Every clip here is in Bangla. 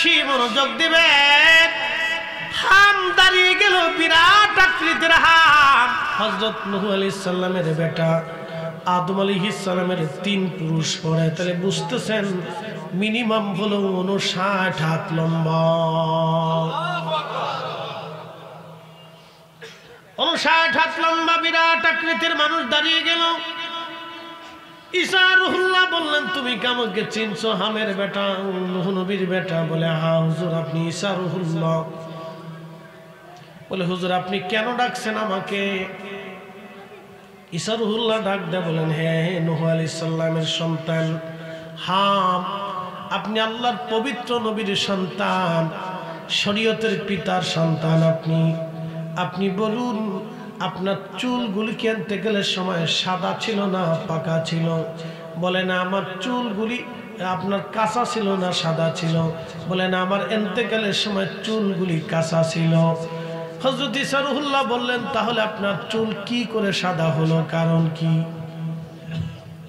বেশি মনোযোগ দিবেন। হাম দাঁড়িয়ে গেল, বিরাট আকৃতির হাম। হযরত নূহ আলাইহিস সালামের বেটা আদম আলাইহিস সালামের ৩ পুরুষ পরে, তাহলে বুঝতেছেন মিনিমাম হলো ৫৯ হাত লম্বা। ৫৯ হাত লম্বা বিরাট আকৃতির মানুষ দাঁড়িয়ে গেল। ঈসা রুহুল্লাহ বললেন, তুমি কি আমাকে চিনছো? হামের বেটা, নূহ নবীর বেটা। বলে, হ্যাঁ হুজুর, আপনি ঈসা রুহুল্লাহ। বলে, হুজুর আপনি কেন ডাকছেন আমাকে? ঈসা রুহুল্লাহ ডাক দেয় বলেন, হ্যাঁ নূহ আলাইহিস সালামের সন্তান হাম, আপনি আল্লাহর পবিত্র নবীর সন্তান, শরীয়তের পিতার সন্তান। আপনি বলুন, আপনার চুলগুলি কি আনতে গেলে সময় সাদা ছিল না পাকা ছিল? বলে না, আমার চুলগুলি আপনার কাঁচা ছিল না সাদা ছিল? বলে না, আমার এন্তেকালের সময় চুলগুলি কাঁচা ছিল। হযরত ঈসা রুহুল্লাহ বললেন, তাহলে আপনার চুল কি করে সাদা হলো, কারণ কি?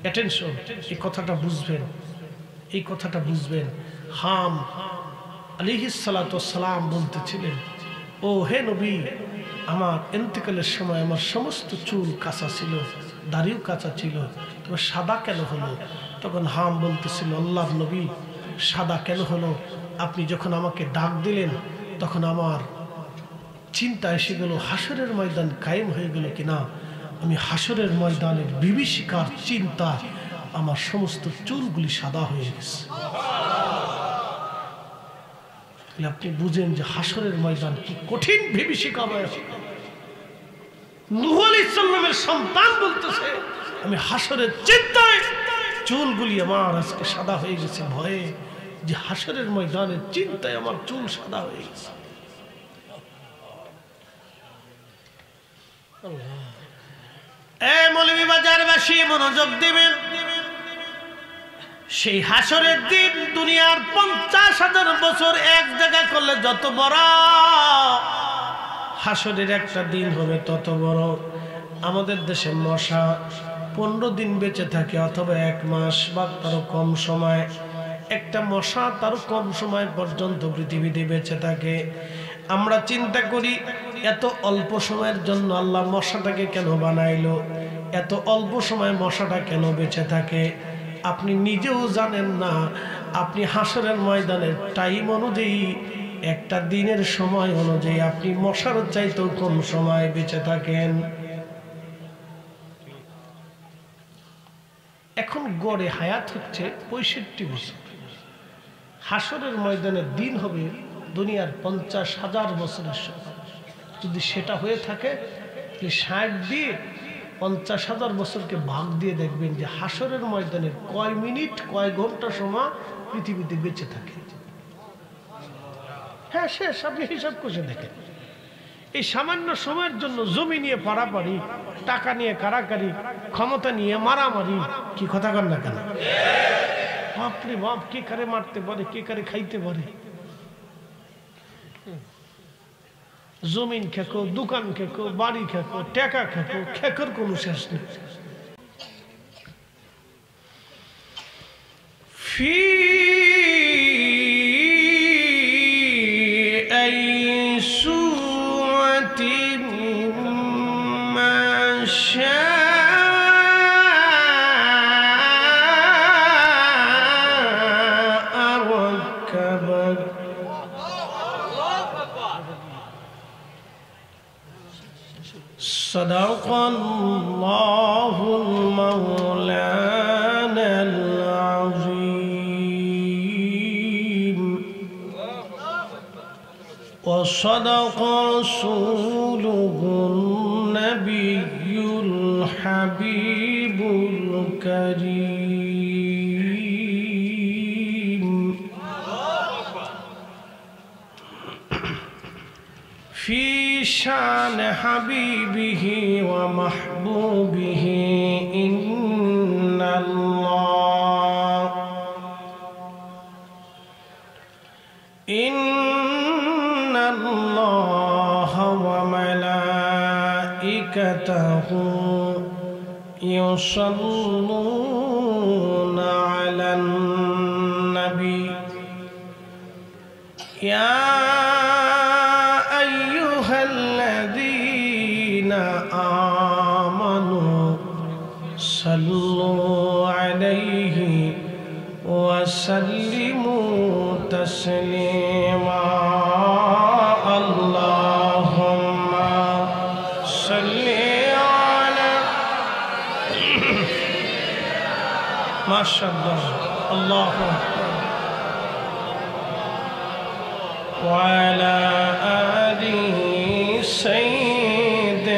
অ্যাটেনশন, এই কথাটা বুঝবেন, এই কথাটা বুঝবেন। হাম আলাইহিস সালাতু ওয়াস সালাম বলতেছিলেন, ও হে নবী, আমার ইন্তেকালের সময় আমার সমস্ত চুল কাঁচা ছিল, দাড়িও কাঁচা ছিল, তবে সাদা কেন হলো? তখন হাম বলতেছিল, আল্লাহর নবী, সাদা কেন হলো? আপনি যখন আমাকে ডাক দিলেন তখন আমার চিন্তা এসে গেল, হাসরের ময়দান কায়েম হয়ে গেল কিনা। আমি হাসরের ময়দানের বিভীষিকার চিন্তা আমার সমস্ত চুলগুলি সাদা হয়ে গেছে। আপনি বুঝেন যে হাসরের ময়দান কি কঠিন বিভীষিকাময়। নূহ আলাইহিস সালামের সন্তান বলতেছে, আমি হাসরের চিন্তায় চুলগুলি আমার আজকে সাদা হয়ে গেছে, ভয়ে যে হাসরের ময়দানের চিন্তায় আমার চুল সাদা হয়ে গেছে। মৌলভী বাজারবাসী মনোযোগ দিবেন। সেই হাসরের দিন দুনিয়ার ৫০,০০০ বছর এক জায়গা করলে যত বড়, হাসরের একটা দিন হবে তত বড়। আমাদের দেশে মশা ১৫ দিন বেঁচে থাকে, অথবা ১ মাস বা তারও কম সময়। একটা মশা তারও কম সময় পর্যন্ত পৃথিবীতে বেঁচে থাকে। আমরা চিন্তা করি, এত অল্প সময়ের জন্য আল্লাহ মশাটাকে কেন বানাইলো? এত অল্প সময় মশাটা কেন বেঁচে থাকে? আপনি নিজেও জানেন না। আপনি হাসরের ময়দানের টাইম অনুযায়ী, একটা দিনের সময় অনুযায়ী আপনি মশার চাইতেও কম সময় বেঁচে থাকেন। এখন গড়ে হায়াত হচ্ছে ৬৫ বছর। হাসরের ময়দানের দিন হবে দুনিয়ার ৫০,০০০ বছরের সময়। যদি সেটা হয়ে থাকে, ৬০ দিয়ে ৫০,০০০ বছরকে ভাগ দিয়ে দেখবেন যে হাসরের ময়দানের কয় মিনিট কয় ঘন্টা সময় পৃথিবীতে বেঁচে থাকে। হ্যাঁ শেষ, আপনি হিসাব করে দেখেন। এই সামান্য সময়ের জন্য জমি নিয়ে পারাপারি, টাকা নিয়ে কারাকারি, ক্ষমতা নিয়ে মারামারি, কি কথা কন না কেন? বাপরে বাপ, কে কারে মারতে পারে, কে কারে খাইতে পারে। জমিন খেকো, দোকান খেকো, বাড়ি খেকো, টাকা খেকো, খেকর কোনো শেষ নেই। ফি আই সুরাতিন মা শাআ রাকাবাক। সাদাকাল্লাহুল মাওলানাল আযীম ওয়া সাদাকা রাসূলুহুন নাবিয়্যুল হাবিবুল কারীম। في شان حبيبه ومحبوبه إن الله وملائكته يصلون على النبي ইয়া আইয়ুহাল্লাযীনা আমানু সাল্লু আলাইহি ওয়া সাল্লিমু তাসলিমা আল্লাহুম্মা সাল্লি আলা মাশাআল্লাহ আল্লাহু আকবার ওয়া আলা আলি সাইয়্যিদিনা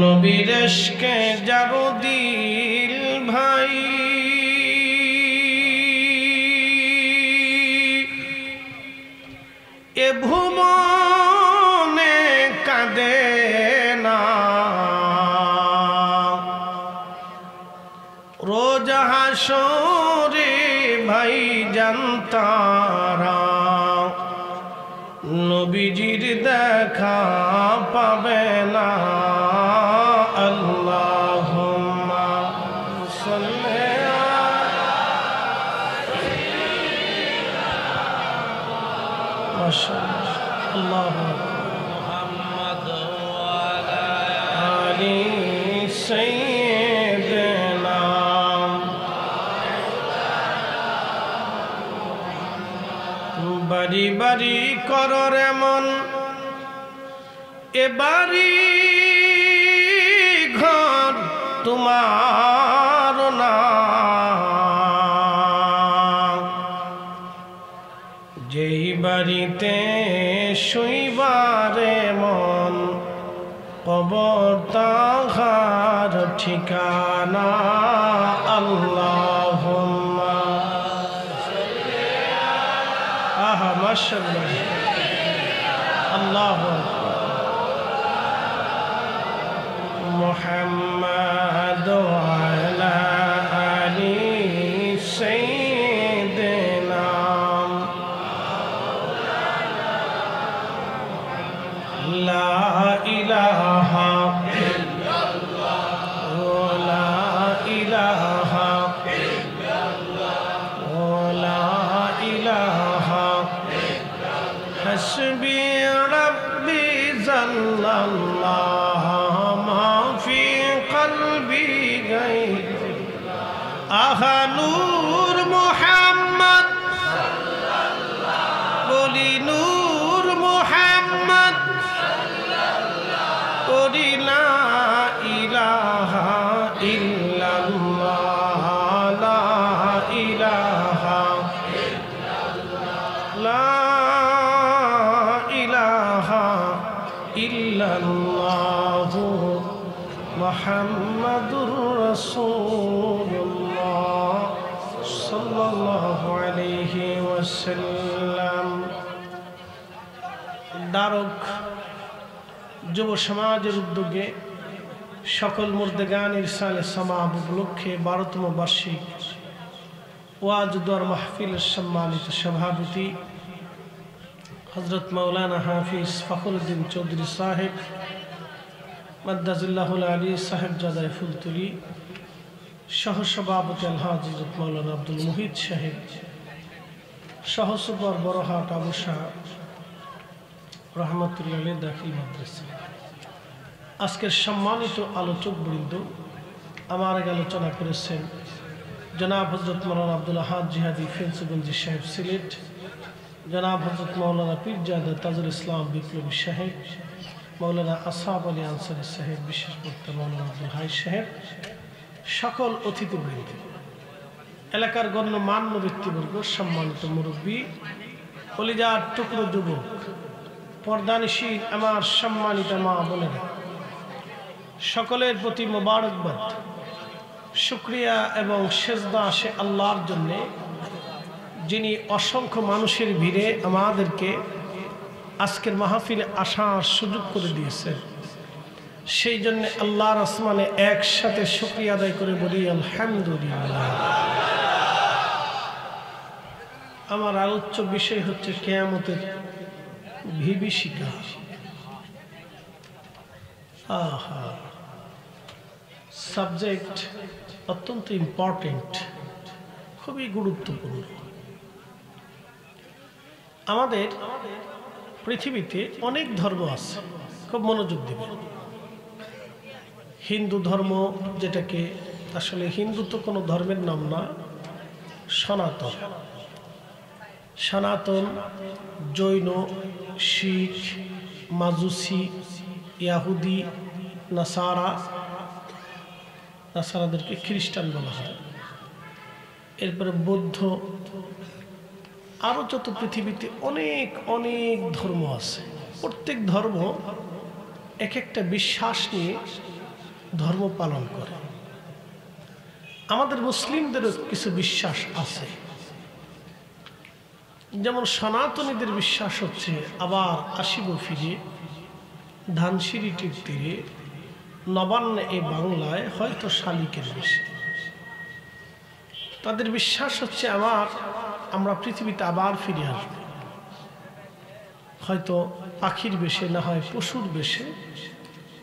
নবীর ইশকে যার দিল ভাই এ ভুবনে কাঁদে না রোজ হাসরে ভাই জানতারা নবীজির দেখা পাবে না আল্লাহুম্মা সাল্লি মাশাআল্লাহ মুহাম্মদ ওয়া আলা আলি সাইয়্যিদিনা বাড়ি বাড়ি করর এমন এ বাড়ি ঘর তোমার না যেই বাড়িতে শুইবারে মন কবর তাহার ঠিকানা আল্লাহুম্মা আহা মাশাআল্লাহ আল্লাহু মুহাম্মাদ ওয়ালা আলি সাইয়্যিদিনা লা ইলাহা ইল্লাল্লাহ লা ইলাহা ইল্লাল্লাহ লা ইলাহা হাসবি রাব্বি জাল্লাল্লাহ মা ফি কলবি গায়র আহা নূর মুহাম্মদ সাল্লাল্লাহ বলি নূর মুহাম্মদ সাল্লাল্লাহ বলি লা ইলাহা ইল্লাল্লাহ লা ইলাহা ইল্লাল্লাহ লা ইল্লাল্লাহু মুহাম্মাদুর রাসূলুল্লাহ সাল্লাল্লাহু আলাইহি ওয়াসাল্লাম। দারক যুব সমাজের উদ্যোগে সকল মুর্দেগান ইরসালে সমাব উপলক্ষে 12তম বার্ষিক ওয়াজ দোয়ার মাহফিলের সম্মানিত সভাপতি হযরত মাওলানা হাফিজ ফখরুদ্দিন চৌধুরী সাহেব মাদ্দাজিল্লাহুল আলী সাহেব জাদাই ফুলতুলি সহসভাপতি আলহাজ হযরত মাওলানা আব্দুল মুহিত সাহেব সহসভার বড়হাট আবু শাহ রহমতুল্লাহ আলাইহি দাখিল মাদ্রাসা। আজকের সম্মানিত আলোচক বৃন্দ আমার আগে আলোচনা করেছেন জনাব হযরত মাওলানা আব্দুল আহাদ জিহাদি ফেন্সগঞ্জি সাহেব সিলেট, জনাব হযরত মাওলানা পীরজাদা তাজুল ইসলাম বিপ্লবী সাহেব, মাওলানা আসহাব আলী আনসারী সাহেব, বিশেষ বক্তা মাওলানা আব্দুল হাই সাহেব, সকল অতিথিবৃন্দ, এলাকার গণ্যমান্য ব্যক্তিবর্গ, সম্মানিত মুরব্বী, কলিজার টুকরো যুবক, পর্দানিশী আমার সম্মানিত মা বোনেরা, সকলের প্রতি মোবারকবাদ, শুকরিয়া এবং সেজদা আসে আল্লাহর জন্যে, যিনি অসংখ্য মানুষের ভিড়ে আমাদেরকে আজকের মাহফিলে আসার সুযোগ করে দিয়েছেন। সেই জন্য আল্লাহর আসমানে একসাথে শুকরিয়া আদায় করে বলি আলহামদুলিল্লাহ। আমার আলোচ্য বিষয় হচ্ছে কিয়ামতের বিভীষিকা। সাবজেক্ট অত্যন্ত ইম্পর্টেন্ট, খুবই গুরুত্বপূর্ণ। আমাদের পৃথিবীতে অনেক ধর্ম আছে, খুব মনোযোগ দিবেন। হিন্দু ধর্ম, যেটাকে আসলে হিন্দু তো কোনো ধর্মের নাম না, সনাতন। সনাতন, জৈন, শিখ, মাজুসি, ইয়াহুদি, নাসারাদেরকে খ্রিস্টান বলা হয়। এরপরে বৌদ্ধ, আরও যত পৃথিবীতে অনেক অনেক ধর্ম আছে। প্রত্যেক ধর্ম এক একটা বিশ্বাস নিয়ে ধর্ম পালন করে। আমাদের মুসলিমদেরও কিছু বিশ্বাস আছে। যেমন সনাতনীদের বিশ্বাস হচ্ছে আবার আসিব ফিরে, ধানসিঁড়িটির তীরে, নবান্নে এ বাংলায় হয়তো শালিকের বেশে। তাদের বিশ্বাস হচ্ছে আমরা পৃথিবীতে আবার ফিরে আসব, হয়তো পাখির বেশে, না হয় পশুর বেশে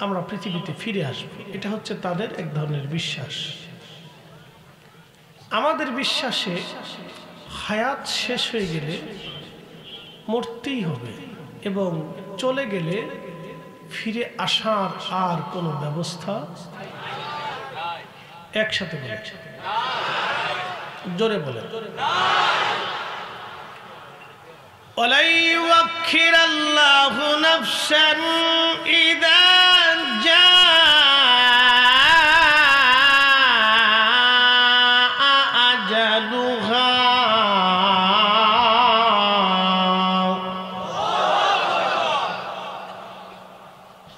আমরা পৃথিবীতে ফিরে আসব। এটা হচ্ছে তাদের এক ধরনের বিশ্বাস। আমাদের বিশ্বাসে হায়াত শেষ হয়ে গেলে মরতেই হবে, এবং চলে গেলে ফিরে আসার আর কোনো ব্যবস্থা। একসাথে বলে, জোরে বলে, ওয়ালাই ইউআখিরাল্লাহু নাফসান ইযা জাআ আজালুহা।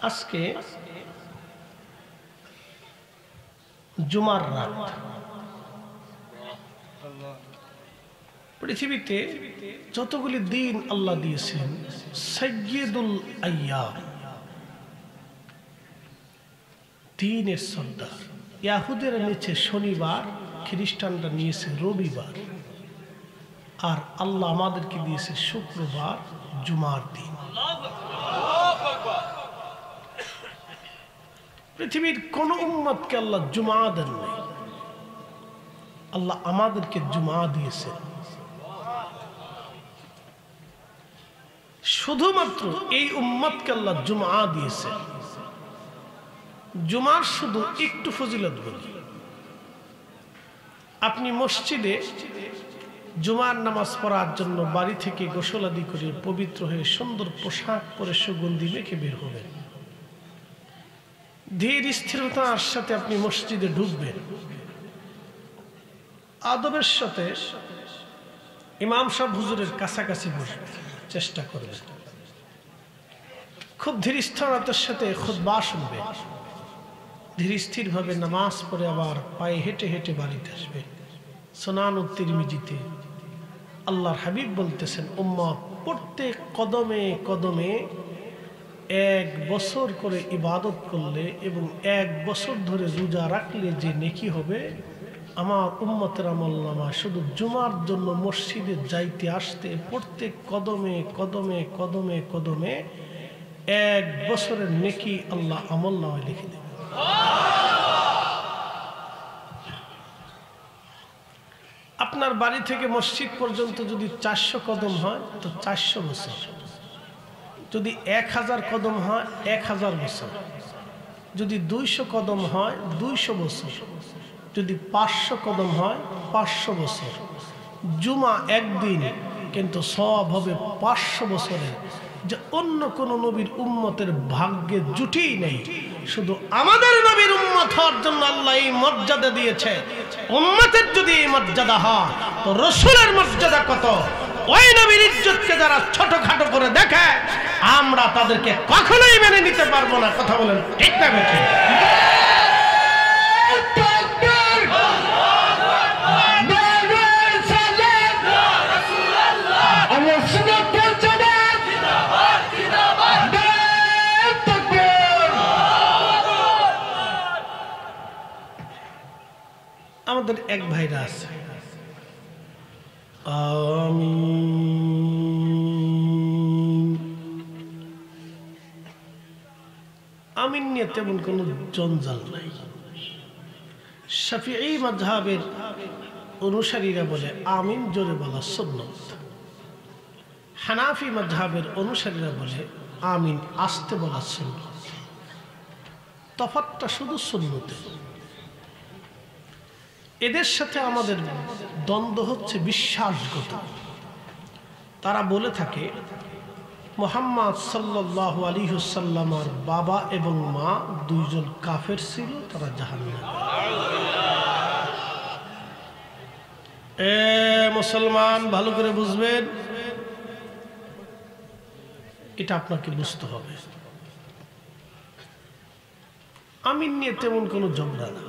আজকে জুমার রাত। পৃথিবীতে যতগুলি দিন আল্লাহ দিয়েছেন, সাইয়্যিদুল আইয়াম, দিনের সর্দার। ইয়াহুদেরা নিয়েছে শনিবার, খ্রিস্টানরা নিয়েছে রবিবার, আর আল্লাহ আমাদেরকে দিয়েছে শুক্রবার, জুমার দিন। পৃথিবীর কোন উম্মতকে আল্লাহ জুমা দেন নাই, আল্লাহ আমাদেরকে জুমা দিয়েছে। শুধুমাত্র এই উম্মতকে আল্লাহ জুমা দিয়েছে। জুমার শুধু একটু ফজিলত বলি। আপনি মসজিদে জুমার নামাজ পড়ার জন্য বাড়ি থেকে গোসল আদি করে পবিত্র হয়ে সুন্দর পোশাক পরে সুগন্ধি মেখে বের হবেন। ধীর স্থিরতার সাথে আপনি মসজিদে ঢুকবেন, আদবের সাথে ইমাম সাহেব হুজুরের কাছাকাছি বসবেন, চেষ্টা করবেন। খুব ধীর স্থিরতার সাথে খুতবা শুনবেন, ধীর স্থির ভাবে নামাজ পড়ে আবার পায়ে হেঁটে হেঁটে বাড়িতে আসবে। সুনানুত তিরমিজিতে আল্লাহর হাবিব বলতেছেন, উম্মত প্রত্যেক কদমে কদমে 1 বছর করে ইবাদত করলে এবং 1 বছর ধরে রোজা রাখলে যে নেকি হবে, আমার উম্মতের আমলনামা শুধু জুমার জন্য মসজিদে যাইতে আসতে প্রত্যেক কদমে কদমে কদমে কদমে 1 বছরের নেকি আল্লাহ আমলনামায় লিখে দেবে। আপনার বাড়ি থেকে মসজিদ পর্যন্ত যদি 400 কদম হয় তো 400 বছর, যদি 1000 কদম হয় 1000 বছর, যদি 200 কদম হয় 200 বছর, যদি 500 কদম হয় 500 বছর। জুমা একদিন, কিন্তু সওয়াব হবে 500 বছরের, যে অন্য কোন নবীর উম্মতের ভাগ্যে জুটেই নেই। শুধু আমাদের নবীর উম্মত হওয়ার জন্য আল্লাহ এই মর্যাদা দিয়েছে। উম্মতের যদি এই মর্যাদা হয় তো রাসূলের মর্যাদা কত? ওই নবীর ইজ্জতকে যারা ছোটখাটো করে দেখে, আমরা তাদেরকে কখনোই মেনে নিতে পারবো না। কথা বলেন ঠিক না বেঠিক? আমাদের এক ভাইরা আছে, আমিন নিয়ে তেমন কোনো জঞ্জাল নাই। শাফিঈ মাযহাবের অনুসারীরা বলে আমিন জোরে বলা সুন্নাত। হানাফি মাযহাবের অনুসারীরা বলে আমিন আস্তে বলা সুন্নাত। তফাৎটা শুধু সুন্নতে। এদের সাথে আমাদের দ্বন্দ্ব হচ্ছে বিশ্বাসগত। তারা বলে থাকে মুহাম্মদ সাল্লাল্লাহু আলাইহি ওয়াসাল্লামের বাবা এবং মা দুইজন কাফের ছিল, তারা জাহান্নামী। মুসলমান ভালো করে বুঝবেন, এটা আপনাকে বুঝতে হবে। আমিন নিয়ে তেমন কোনো ঝগড়া না।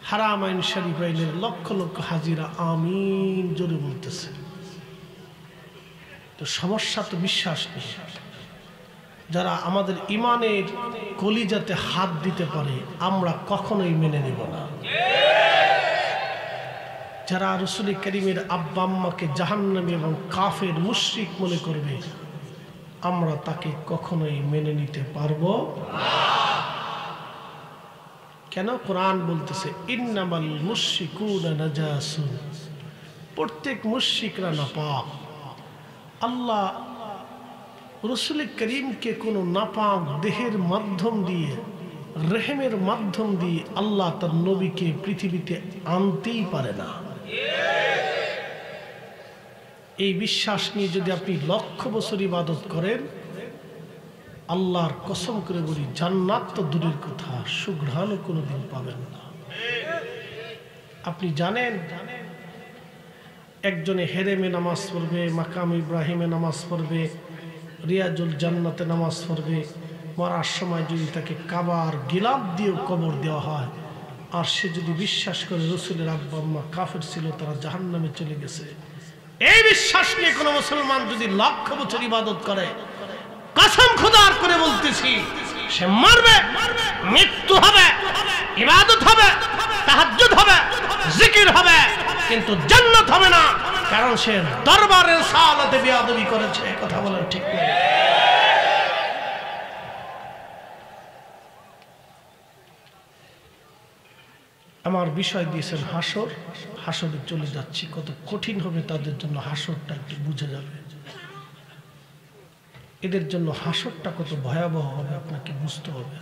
হারামাইন শরীফাইনের লক্ষ লক্ষ হাজিরা আমিন জোরে বলতেছে। তো সমস্যা তো বিশ্বাস নেই। যারা আমাদের ইমানের কলিজাতে হাত দিতে পারে আমরা কখনোই মেনে নেব না। যারা রাসূল করিমের আব্বা আম্মাকে জাহান্নামী এবং কাফের মুশরিক মনে করবে আমরা তাকে কখনোই মেনে নিতে পারবো না। কেন? কোরআন বলতেছে ইন্নামাল মুশরিকুনা নাজাসুন, প্রত্যেক মুশরিকরা নাপাক। আল্লাহ রাসূল করিমকে কোনো নাপাক দেহের মাধ্যম দিয়ে, রেহেমের মাধ্যম দিয়ে আল্লাহ তার নবীকে পৃথিবীতে আনতেই পারে না। এই বিশ্বাস নিয়ে যদি আপনি লক্ষ বছর ইবাদত করেন, আল্লাহর কসম করে বলি জান্নাত তো দূরের কথা, সুঘ্রাণও কোনোদিন পাবেন না। আপনি জানেন একজনে হেরেমে নামাজ পড়বে, মাকাম ইব্রাহিমে নামাজ পড়বে, রিয়াজুল জান্নাতে নামাজ পড়বে, মরার সময় যদি তাকে কাবার গিলাপ দিয়েও কবর দেওয়া হয়, আর সে যদি বিশ্বাস করে রাসূলের আব্বা আম্মা কাফের ছিল, তারা জাহান্নামে চলে গেছে, এই বিশ্বাস নিয়ে কোনো মুসলমান যদি লক্ষ বছর ইবাদত করে, কসম খোদার করে বলতেছি সে মরবে, মৃত্যু হবে, ইবাদত হবে, তাহাজ্জুদ হবে, জিকির হবে, কিন্তু জান্নাত হবে না। কারণ সে দরবারের সালাতে বেয়াদবি করেছে। কথা বলার ঠিক নেই। আমার বিষয় দিয়েছেন হাসর। হাসরে চলে যাচ্ছি, কত কঠিন হবে তাদের জন্য হাসরটা একটু বুঝে যাবে। এদের জন্য হাসরটা কত ভয়াবহ হবে আপনাকে বুঝতে হবে।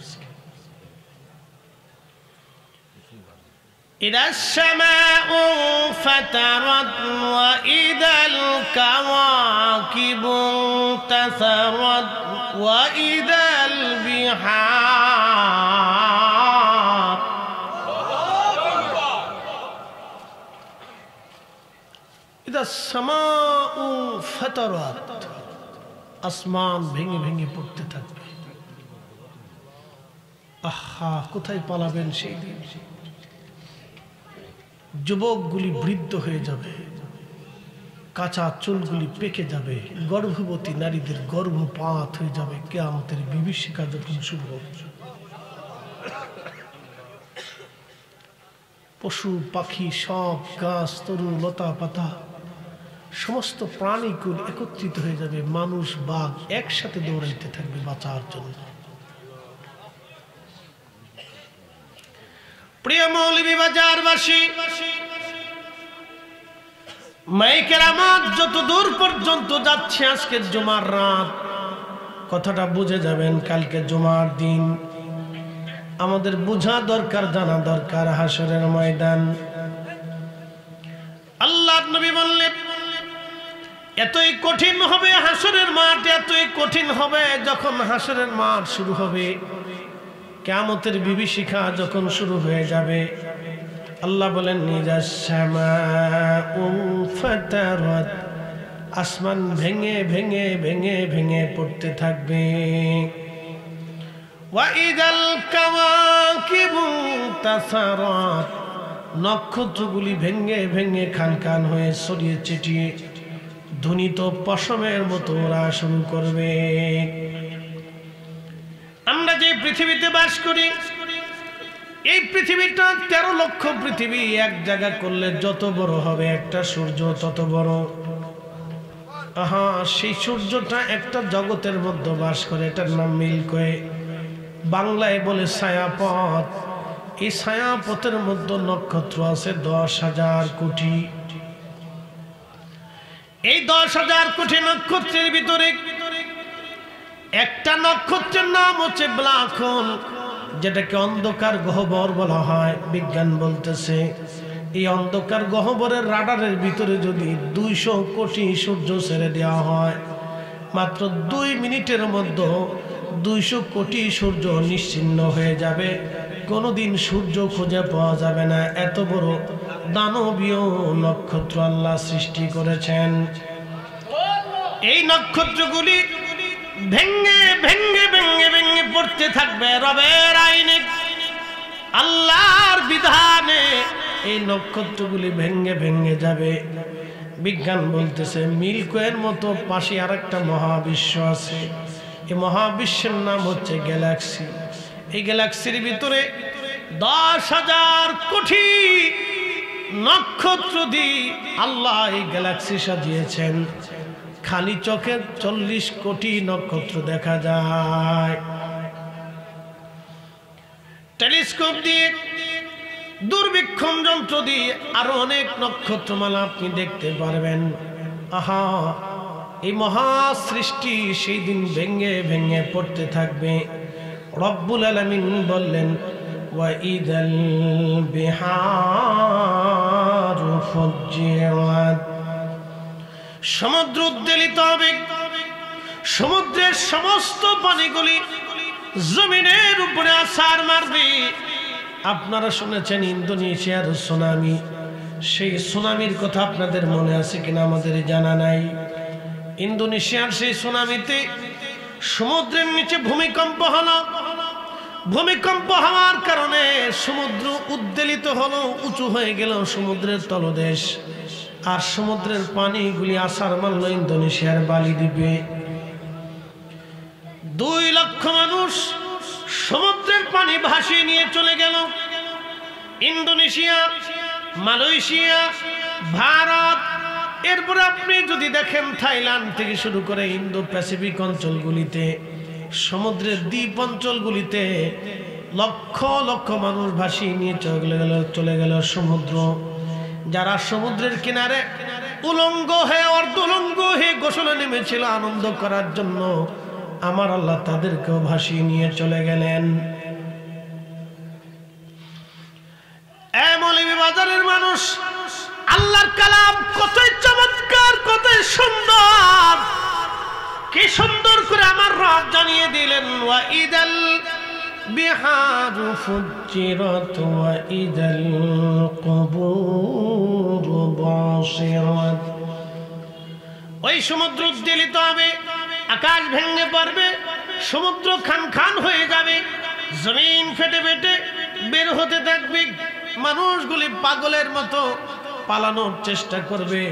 إذا السماء انفطرت وإذا الكواكب انتثرت وإذا البحار إذا السماء انفطرت, আসমান ভেঙে ভেঙে পড়তে থাকবে। আহা, কোথায় পালাবেন সেই দিন? যুবকগুলি বৃদ্ধ হয়ে যাবে, কাঁচা চুলগুলি পেকে যাবে, গর্ভবতী নারীদের গর্ভপাত হয়ে যাবে। কিয়ামতের বিভীষিকা যখন শুরু হবে, পশু পাখি সব, গাছ তরু লতা পাতা সমস্ত প্রাণীকুল একত্রিত হয়ে যাবে। মানুষ বাঘ একসাথে দৌড়াইতে থাকবে বাঁচার জন্য। প্রিয় মৌলভী বাজারবাসী, মাইকের আমার যত দূর পর্যন্ত যাচ্ছে, আজকে জুমার রাত, কথাটা বুঝে যাবেন। কালকে জুমার দিন আমাদের বোঝা দরকার, জানা দরকার হাসরের ময়দান। আল্লাহর নবী বললেন এতই কঠিন হবে হাসরের মাঠ, এতই কঠিন হবে যখন হাসরের মাঠ শুরু হবে, কিয়ামতের বিভীষিকা যখন শুরু হয়ে যাবে। আল্লাহ বলেন ইযাস সামাউ ফাতারাত, আসমান ভেঙে ভেঙে ভেঙে ভেঙে পড়তে থাকবে। ওয়া ইযাল কাওয়াকিবু তাসারাত, নক্ষত্রগুলি ভেঙে ভেঙে খান খান হয়ে ছড়িয়ে ছিটিয়ে ধ্বনিত পশমের মতো ওরা শুরু করবে। আমরা যে পৃথিবীতে বাস করি, এই পৃথিবীটা 13 লক্ষ পৃথিবী এক জায়গা করলে যত বড় হবে একটা সূর্য তত বড়। আহা, সেই সূর্যটা একটা জগতের মধ্যে বাস করে, এটার নাম মিল্কি ওয়ে, বাংলায় বলে ছায়াপথ। এই ছায়াপথের মধ্যে নক্ষত্র আছে 10,000 কোটি। এই 10,000 কোটি নক্ষত্রের ভিতরে একটা নক্ষত্রের নাম হচ্ছে ব্ল্যাক হোল, যেটাকে অন্ধকার গহ্বর বলা হয়। বিজ্ঞান বলতেছে এই অন্ধকার গহ্বরের রাডারের ভিতরে যদি 200 কোটি সূর্য ছেড়ে দেওয়া হয়, মাত্র 2 মিনিটের মধ্যে 200 কোটি সূর্য নিশ্চিহ্ন হয়ে যাবে। কোনোদিন সূর্য খুঁজে পাওয়া যাবে না। এত বড় দানবীয় নক্ষত্র আল্লাহ সৃষ্টি করেছেন। এই নক্ষত্রগুলি ভেঙ্গে ভেঙ্গে ভেঙ্গে ভেঙ্গে পড়তে থাকবে রবের আইনে, আল্লাহর বিধানে এই নক্ষত্রগুলি ভেঙ্গে ভেঙ্গে যাবে। বিজ্ঞান বলতেছে মিল্কওয়ের মতো পাশে আরেকটা মহাবিশ্ব আছে। এই মহাবিশ্বের নাম হচ্ছে গ্যালাক্সি। এই গ্যালাক্সির ভিতরে 10,000 কোটি নক্ষত্র দিয়ে আল্লাহ এই গ্যালাক্সি সাজিয়েছেন। খালি চোখে 40 কোটি নক্ষত্র দেখা যায়। টেলিস্কোপ দিয়ে, দূরবীক্ষণ যন্ত্র দিয়ে আরো অনেক নক্ষত্রমালা আপনি দেখতে পারবেন। আহা, এই মহা সৃষ্টি সেই দিন ভেঙ্গে ভেঙ্গে পড়তে থাকবে। রব্বুল আলামিন বললেন ওয়াইদাল বিহারু ফুজ্জিরাত, সমুদ্র উদ্বেলিত হবে, সমুদ্রের সমস্ত পানিগুলি জমিনের উপরে আছাড় মারবে। আপনারা শুনেছেন ইন্দোনেশিয়ার সুনামি, সেই সুনামির কথা আপনাদের মনে আছে কিনা আমাদের জানা নাই। ইন্দোনেশিয়ার সেই সুনামিতে সমুদ্রের নিচে ভূমিকম্প হলো। ভূমিকম্প হওয়ার কারণে সমুদ্র উদ্বেলিত হলো, উঁচু হয়ে গেল সমুদ্রের তলদেশ। আর সমুদ্রের পানিগুলি আছাড় মারল ইন্দোনেশিয়ার বালি দ্বীপে। 2 লক্ষ মানুষ সমুদ্রের পানি ভাসিয়ে নিয়ে চলে গেল। ইন্দোনেশিয়া, মালয়েশিয়া, ভারত, এরপরে আপনি যদি দেখেন থাইল্যান্ড থেকে শুরু করে ইন্দো প্যাসিফিক অঞ্চলগুলিতে, সমুদ্রের দ্বীপ অঞ্চলগুলিতে লক্ষ লক্ষ মানুষ ভাসিয়ে নিয়ে চলে গেল সমুদ্র। যারা সমুদ্রের কিনারে উলঙ্গ হয়ে অর্ধ উলঙ্গ হয়ে গোসলে নেমেছিল আনন্দ করার জন্য, আমার আল্লাহ তাদেরকেও ভাসিয়ে নিয়ে চলে গেলেন। মৌলভী বাজারের মানুষ, আল্লাহর কালাম কতই চমৎকার, কতই সুন্দর, কি সুন্দর করে আমার রব জানিয়ে দিলেন ওয়াইদাল বিহারু ফুজ্জিরাত ওয়াইদাল কুবুরু বাসিরাত। ওই সমুদ্র উদ্বেলিত হবে, আকাশ ভেঙে পড়বে, সমুদ্র খান খান হয়ে যাবে, জমিন ফেটে ফেটে বের হতে থাকবে। মানুষগুলি পাগলের মতো পালানোর চেষ্টা করবে।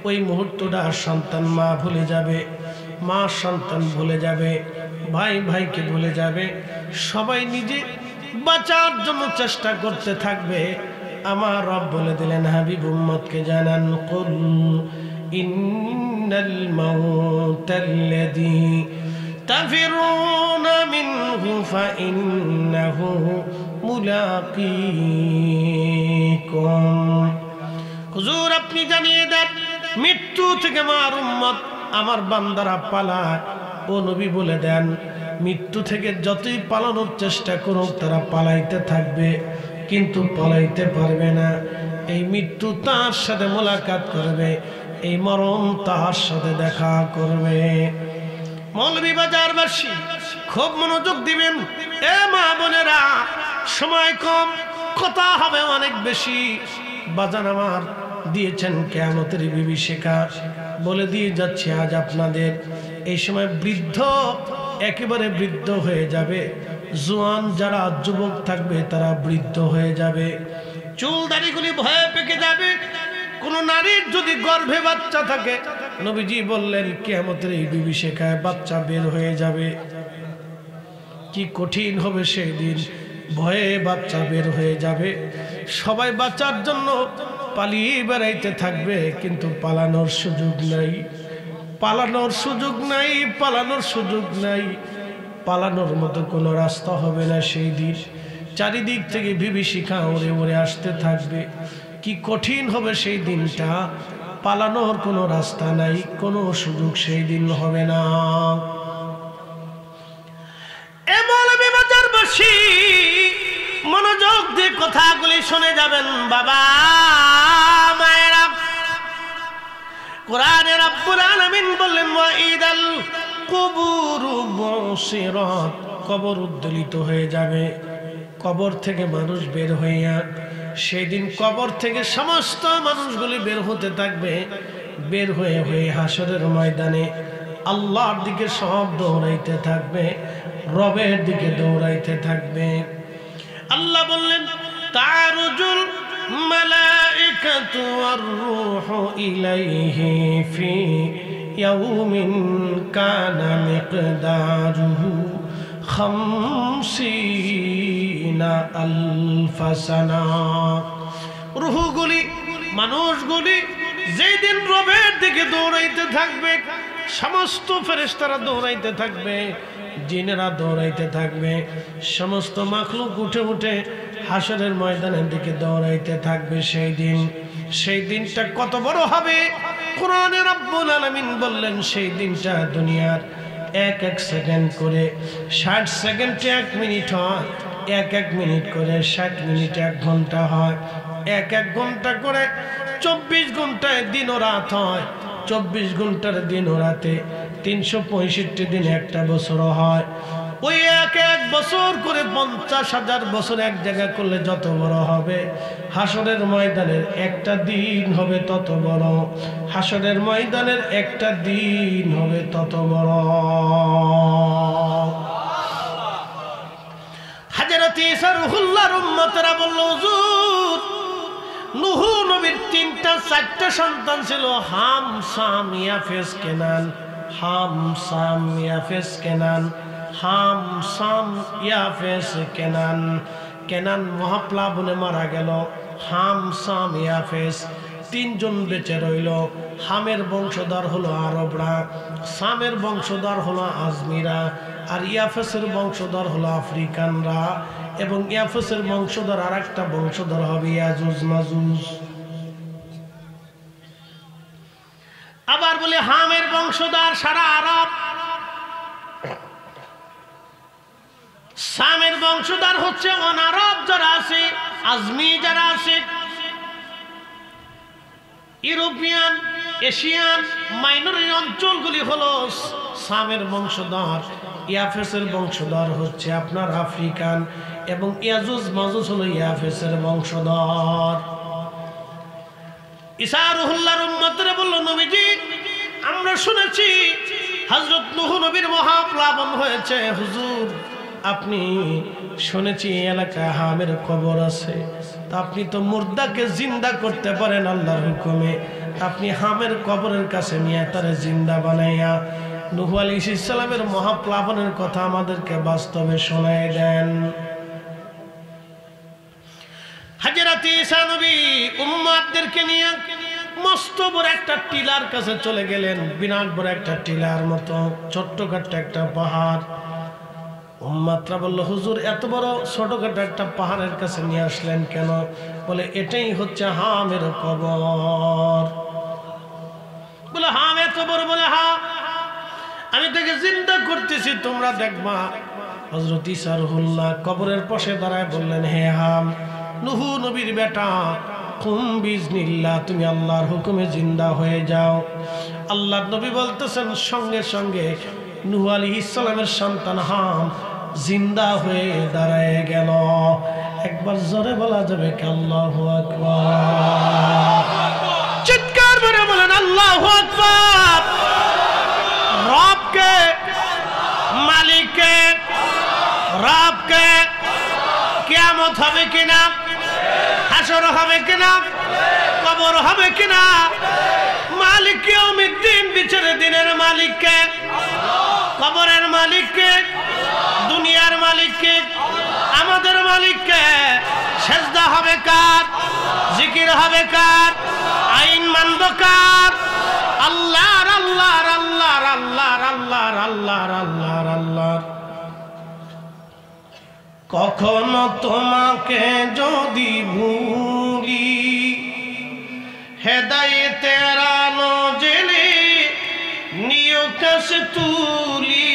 ওই মুহূর্তটা সন্তান মা ভুলে যাবে, মা সন্তান ভুলে যাবে, ভাই ভাইকে ভুলে যাবে, সবাই নিজে বাঁচার জন্য চেষ্টা করতে থাকবে। আমার রব বলে দিলেন হাবিব উম্মতকে জানান, কুল ইন্নাল মাউতাল্লাযী তাফিরুনা মিনহু ফাইন্নাহু মুলাকীকুম। হুজুর আপনি জানিয়ে দেন মৃত্যু থেকে আমার উম্মত, আমার বান্দারা পালায়। ও নবী বলে দেন মৃত্যু থেকে যতই পালানোর চেষ্টা করুক তারা পালাইতে থাকবে, কিন্তু পালাইতে পারবে না। এই মৃত্যু তার সাথে মোলাকাত করবে, এই মরণ তার সাথে দেখা করবে। মৌলভী বাজারবাসী খুব মনোযোগ দিবেন। এ মা বোনেরা, সময় কম, কথা হবে অনেক বেশি। বাজান আমার দিয়েছেন কিয়ামতের বিভীষিকা, বলে দিয়ে যাচ্ছি আজ আপনাদের। এই সময় বৃদ্ধ একেবারে বৃদ্ধ হয়ে যাবে, জোয়ান যারা যুবক থাকবে তারা বৃদ্ধ হয়ে যাবে, চুল দাড়িগুলি ভয়ে পেকে যাবে। কোন নারীর যদি গর্ভে বাচ্চা থাকে, নবীজি বললেন কিয়ামতের এই বিভীষিকায় বাচ্চা বের হয়ে যাবে। কি কঠিন হবে সেই দিন, ভয়ে বাচ্চা বের হয়ে যাবে। সবাই বাচ্চার জন্য পালিয়ে বেড়াইতে থাকবে, কিন্তু পালানোর সুযোগ নাই, পালানোর সুযোগ নাই, পালানোর সুযোগ নাই। পালানোর মতো কোনো রাস্তা হবে না সেই দিন। চারিদিক থেকে বিভীষিকা উড়ে উড়ে আসতে থাকবে। কি কঠিন হবে সেই দিনটা, পালানোর কোনো রাস্তা নাই, কোনো সুযোগ সেই দিন হবে না। মনোযোগ দিয়ে কথাগুলি শুনে যাবেন বাবা মায়েরা। কোরআনে রব্বুল আলামিন বললেন ওয়াইদাল কুবুরু বুসিরাত, কবর উদ্বেলিত হয়ে যাবে। কবর থেকে মানুষ বের হইয়া, সেই দিন কবর থেকে সমস্ত মানুষগুলি বের হতে থাকবে। বের হয়ে হয়ে হাসরের ময়দানে আল্লাহর দিকে সব দৌড়াইতে থাকবে, রবের দিকে দৌড়াইতে থাকবে। আল্লাহ বললেন তারুজুল মালাইকাতু ওয়ার রূহু ইলাইহি ফি ইয়াউমিন কানা মিকদারুহু 50 আলফ সানা। রূহগুলি, মানুষগুলি যেই দিন রবের দিকে দৌড়াইতে থাকবে, সমস্ত ফেরেশতারা দৌড়াইতে থাকবে, জিনেরা দৌড়াইতে থাকবে, সমস্ত মাখলুক উঠে উঠে হাসরের ময়দানের দিকে দৌড়াইতে থাকবে। সেই দিনটা কত বড় হবে! কোরআনে রব্বুল আলামিন বললেন সেই দিনটা দুনিয়ার এক এক সেকেন্ড করে 60 সেকেন্ডে 1 মিনিট হয়, এক এক মিনিট করে 60 মিনিটে 1 ঘন্টা হয়, এক এক ঘন্টা করে 24 ঘন্টায় দিন ও রাত হয়, 24 ঘন্টার দিন ও রাতে 365 দিন একটা বছর হয়। ওই এক এক বছর করে 50,000 বছর এক জায়গা করলে যত বড় হবে, হাসরের ময়দানের একটা দিন হবে তত বড়। হাসরের ময়দানের একটা দিন হবে তত বড়। হযরত ঈসা রূহুল্লাহর উম্মতরা বলল, হুজুর নূহ নবীর 3-4টা সন্তান ছিল, হাম সাম ইয়াফেস কেনান। হাম সাম ইয়াফেস কেনান, হাম সাম ইয়াফেস কেনান। কেনান মহাপ্লাবনে মারা গেল, হাম সাম ইয়াফেস 3 জন বেঁচে রইল। হামের বংশধর হলো আরবরা, সামের বংশধর হলো আজমিরা, আর ইয়াফেসের বংশধর হলো আফ্রিকানরা, এবং ইয়াফেসের বংশধর আর একটা বংশধর হবে ইয়াজুজ মাজুজ। আবার বলে হামের বংশধর সারা আরব, সামের বংশধর হচ্ছে অনারব যারা আছে, আজমি যারা আছে, ইউরোপিয়ান, এশিয়ান মাইনরিটি অঞ্চলগুলি হলো সামের বংশধর। ইয়াফেসের বংশধর হচ্ছে আপনার আফ্রিকান, এবং ইয়াজুজ মাজুজ হলো ইয়াফেসের বংশধর। ঈসা রূহুল্লাহর উম্মতরা বলল, নবীজি আমরা শুনেছি হযরত নূহ নবীর মহাপ্লাবন হয়েছে। হুজুর আপনি শুনেছি এলাকায় হামের কবর আছে, তা আপনি তো মুর্দাকে জিন্দা করতে পারেন আল্লাহর হুকুমে, আপনি হামের কবরের কাছে নিয়ে তারে জিন্দা বানাইয়া নূহ আলাইহিস সালামের মহাপ্লাবনের কথা আমাদেরকে বাস্তবে শোনায় দেন। হযরত ঈসা নবী উম্মতদেরকে নিয়ে মস্ত বড় একটা টিলার কাছে চলে গেলেন, বিরাট বড় একটা টিলার মতো ছোট্টখাট্ট একটা পাহাড়। উম্মতরা বলল, হুজুর এত বড় ছোটখাটো একটা পাহাড়ের কাছে নিয়ে আসলেন কেন? বলে এটাই হচ্ছে হামের কবর। বলে হাম এত বড়? বলে হ্যাঁ, আমি তাকে জিন্দা করতেছি, তোমরা দেখবা। হযরত ঈসা রূহুল্লাহ কবরের পাশে দাঁড়ায় বললেন, হে হাম, নূহ নবীর বেটা, কুম বিজনিল্লাহ, তুমি আল্লাহর হুকুমে জিন্দা হয়ে যাও। আল্লাহর নবী বলতেছেন সঙ্গে সঙ্গে নূহ আলাইহিস সালামের সন্তান হাম জিন্দা হয়ে দাঁড়ায় গেল। একবার জোরে বলা যাবে কি আল্লাহু আকবার? চিৎকার করে বলেন আল্লাহু আকবার। রবকে, মালিককে, রবকে, কিয়ামত হবে কিনা, হাসর হবে কিনা, কবর হবে কিনা, মালিক ইয়াউমিদ্দিন, বিচারের দিনের মালিককে, কবরের মালিককে, দুনিয়ার মালিককে, আমাদের মালিককে। সেজদা হবে কার? জিকির হবে কার? আইন মানব কার? আল্লাহর, আল্লাহর, আল্লাহর, আল্লাহর, আল্লাহর, আল্লাহর, আল্লাহর, আল্লাহর। কখনো তোমাকে যদি ভুলি হেদায়েতের আলো জেলে নিয় কাছে তুলি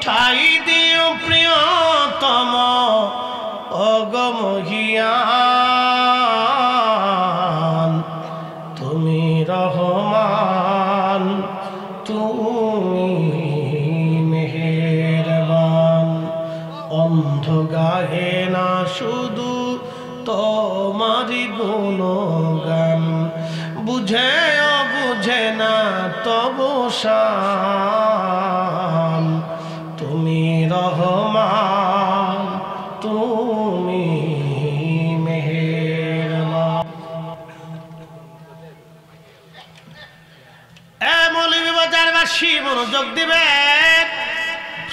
ঠাই দিও প্রিয়তম অগমহিয়ান তুমি রহমান তুমি মেহেরবান অন্ধ গাহে না শুধু তোমারি গুণগান বুঝে বুঝে না তবু শান তুমি রহমান তুমি মেহেরবান। মৌলভী বাজারবাসী মনোযোগ দিবেন।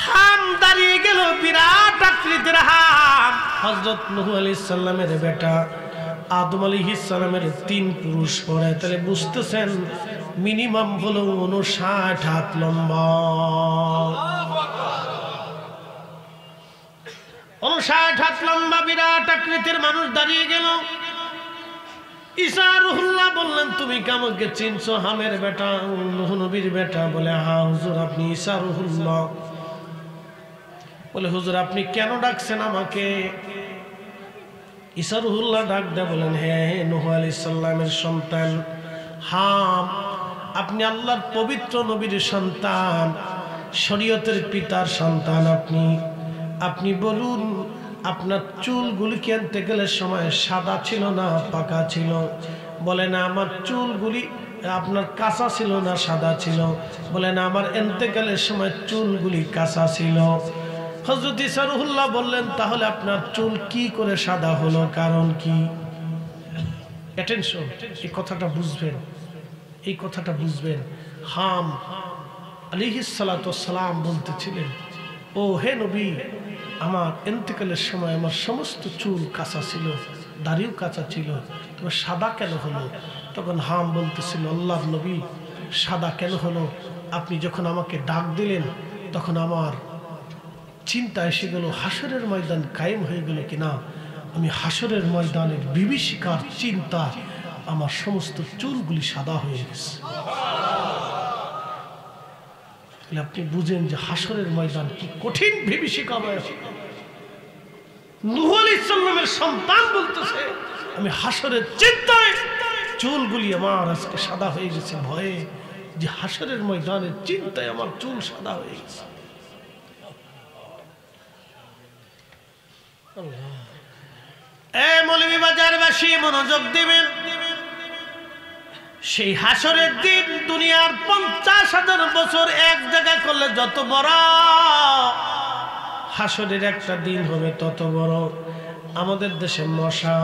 হাম দাঁড়িয়ে গেল, বিরাট আকৃতির হাম। হযরত নূহ আলাইহিস সালামের বেটা আদম আলাইহিস সালামের ৩ পুরুষ পরে, তাহলে বুঝতেছেন মিনিমাম হলো ৫৯ হাত লম্বা। ৫৯ হাত লম্বা বিরাট আকৃতির মানুষ দাঁড়িয়ে গেল। ঈসা রুহুল্লাহ বললেন, তুমি কি আমাকে চিনছো? হামের বেটা, নূহ নবীর বেটা। বলে, হ্যাঁ হুজুর, আপনি ঈসা রুহুল্লাহ। বলে, হুজুর আপনি কেন ডাকছেন আমাকে? ঈসা রুহুল্লাহ ডাক দেয় বলেন, হ্যাঁ নূহ আলাইহিস সালামের সন্তান হাম, আপনি আল্লাহর পবিত্র নবীর সন্তান, শরীয়তের পিতার সন্তান। আপনি বলুন, আপনার চুলগুলি আনতে গেলে সময় সাদা ছিল না পাকা ছিল? বলে না, আমার চুলগুলি আপনার কাঁচা ছিল না সাদা ছিল? বলে না, আমার ইন্তেকালের সময় চুলগুলি কাঁচা ছিল। হযরত ঈসা রুহুল্লাহ বললেন, তাহলে আপনার চুল কি করে সাদা হলো, কারণ কি? অ্যাটেনশন, এই কথাটা বুঝবেন, এই কথাটা বুঝবেন। হাম আলাইহিস সালাতু ওয়াস সালাম বলতেছিলেন, ও হে নবী, আমার ইন্তেকালের সময় আমার সমস্ত চুল কাঁচা ছিল, দাড়িও কাঁচা ছিল, তবে সাদা কেন হলো? তখন হাম বলতেছিল, আল্লাহর নবী, সাদা কেন হলো? আপনি যখন আমাকে ডাক দিলেন তখন আমার চিন্তা এসে গেল, হাসরের ময়দান কায়েম হয়ে গেল কিনা। আমি হাসরের ময়দানের বিভীষিকার চিন্তা আমার সমস্ত চুলগুলি সাদা হয়ে গেছে। আপনি বুঝেন যে হাসরের ময়দান কি কঠিন বিভীষিকাময়। নূহ আলাইহিস সালামের সন্তান বলতেছে, আমি হাসরের চিন্তায় চুলগুলি আমার আজকে সাদা হয়ে গেছে, ভয়ে যে হাসরের ময়দানের চিন্তায় আমার চুল সাদা হয়ে গেছে। মৌলভী বাজারবাসী মনোযোগ দিবেন। সেই হাসরের দিন দুনিয়ার ৫০,০০০ বছর এক জায়গায় করলে যত বড়, হাসরের একটা দিন হবে তত বড়। আমাদের দেশে মশা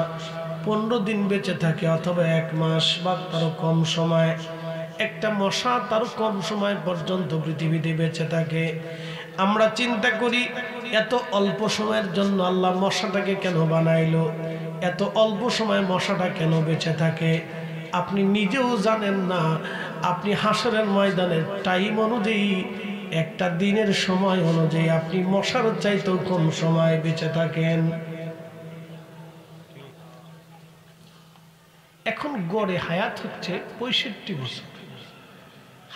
১৫ দিন বেঁচে থাকে, অথবা ১ মাস বা তারও কম সময়। একটা মশা তারও কম সময় পর্যন্ত পৃথিবীতে বেঁচে থাকে। আমরা চিন্তা করি, এত অল্প সময়ের জন্য আল্লাহ মশাটাকে কেন বানাইলো? এত অল্প সময় মশাটা কেন বেঁচে থাকে? আপনি নিজেও জানেন না। আপনি হাসরের ময়দানের টাইম অনুযায়ী, একটা দিনের সময় অনুযায়ী আপনি মশার চাইতেও কম সময় বেঁচে থাকেন। এখন গড়ে হায়াত হচ্ছে ৬৫ বছর।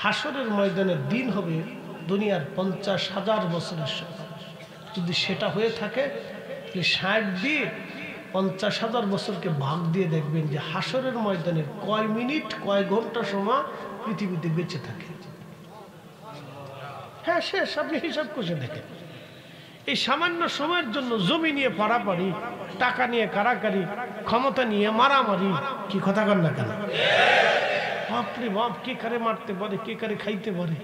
হাসরের ময়দানের দিন হবে দুনিয়ার ৫০,০০০ বছরের সময়। যদি সেটা হয়ে থাকে, ৬০ দিয়ে ৫০,০০০ বছরকে ভাগ দিয়ে দেখবেন যে হাসরের ময়দানের কয় মিনিট কয় ঘন্টা সময় পৃথিবীতে বেঁচে থাকে। হ্যাঁ শেষ, আপনি হিসাব করে দেখেন। এই সামান্য সময়ের জন্য জমি নিয়ে পারাপারি, টাকা নিয়ে কারাকারি, ক্ষমতা নিয়ে মারামারি, কি কথা কন না কেন? বাপরে বাপ, কে কারে মারতে পারে, কে কারে খাইতে পারে।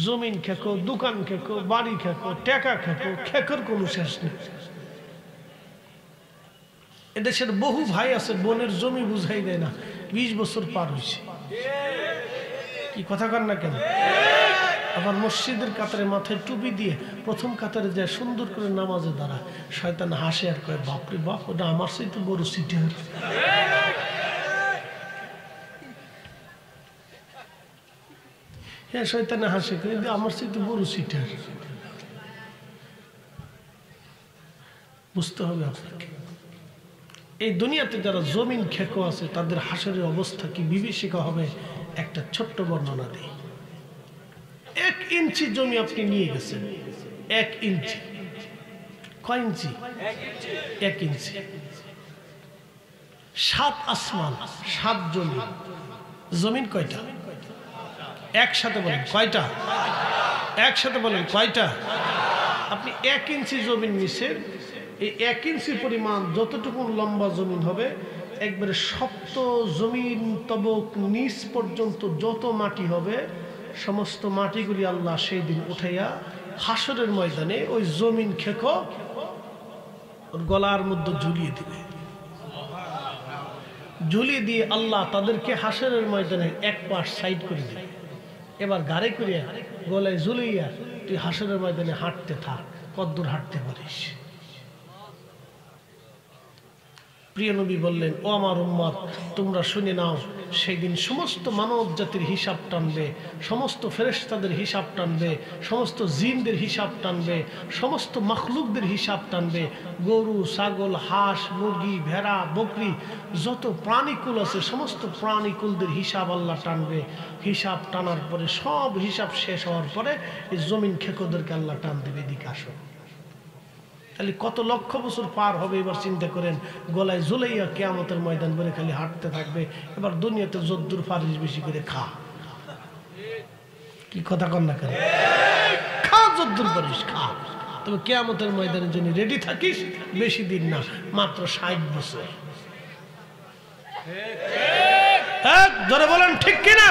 জমিন খেকো, দোকান খেকো, বাড়ি খেকো, টাকা খেকো, খেকর কোনো শেষ নেই। এদেশের বহু ভাই আছে, বোনের জমি বুঝাই দেয় না, ২০ বছর পার হয়েছে। কি কথা কন না কেন? আবার মসজিদের কাতারে মাথায় টুপি দিয়ে প্রথম কাতারে যায়, সুন্দর করে নামাজে দাঁড়ায়। শয়তান হাসে আর কয়, বাপরে বাপ, ওটা আমার চাইতে বড় সিটার। হ্যাঁ শয়তানে হাসে কিন্তু আমার চেয়ে বড় সিটার। বুঝতে হবে আপনাকে এই দুনিয়াতে যারা জমিন খেকো আছে তাদের হাসরের অবস্থা কি বিভীষিকা হবে। একটা ছোট্ট বর্ণনা দিই। 1 ইঞ্চি জমি আপনি নিয়ে গেছেন, 1 ইঞ্চি। কয় ইঞ্চি? 1 ইঞ্চি। 7 আসমান, 7 জমি। জমিন কয়টা? একসাথে বলেন কয়টা? একসাথে বলেন কয়টা? আপনি 1 ইঞ্চি জমিন নিছেন। এই 1 ইঞ্চি পরিমাণ যতটুকু লম্বা জমিন হবে, একবারে শক্ত জমিন তবক নিচ পর্যন্ত যত মাটি হবে, সমস্ত মাটিগুলি আল্লাহ সেই দিন উঠাইয়া হাসরের ময়দানে ওই জমিন খেকো ওর গলার মধ্যে ঝুলিয়ে দিবে। ঝুলিয়ে দিয়ে আল্লাহ তাদেরকে হাসরের ময়দানে এক পাশ সাইড করে দিবে। এবার গাড়ি করিয়া গলায় ঝুলিয়া তুই হাসরের ময়দানে হাঁটতে থাক, কদ্দূর হাঁটতে পারিস। প্রিয় নবী বললেন, ও আমার উম্মত, তোমরা শুনে নাও, সেই দিন সমস্ত মানব জাতির হিসাব টানবে, সমস্ত ফেরেশতাদের হিসাব টানবে, সমস্ত জিনদের হিসাব টানবে, সমস্ত মখলুকদের হিসাব টানবে। গরু, ছাগল, হাঁস, মুরগি, ভেড়া, বকরি, যত প্রাণীকুল আছে সমস্ত প্রাণীকুলদের হিসাব আল্লাহ টানবে। হিসাব টানার পরে সব হিসাব শেষ হওয়ার পরে এই জমিন খেকোদেরকে আল্লাহ টান দেবে, এদিকে আসো। তাহলে কত লক্ষ বছর পার হবে এবার চিন্তা করেন। গলায় ঝুলাইয়া কিয়ামতের ময়দান বলে খালি হাঁটতে থাকবে। এবার দুনিয়াতে যদ্দুর পারিস বেশি করে খা। কি কথা কন না কেন? খা, যদ্দুর পারিস খা। তবে কিয়ামতের ময়দানের জন্য রেডি থাকিস। বেশি দিন না, মাত্র 60 বছর। ধরে বলেন ঠিক কিনা?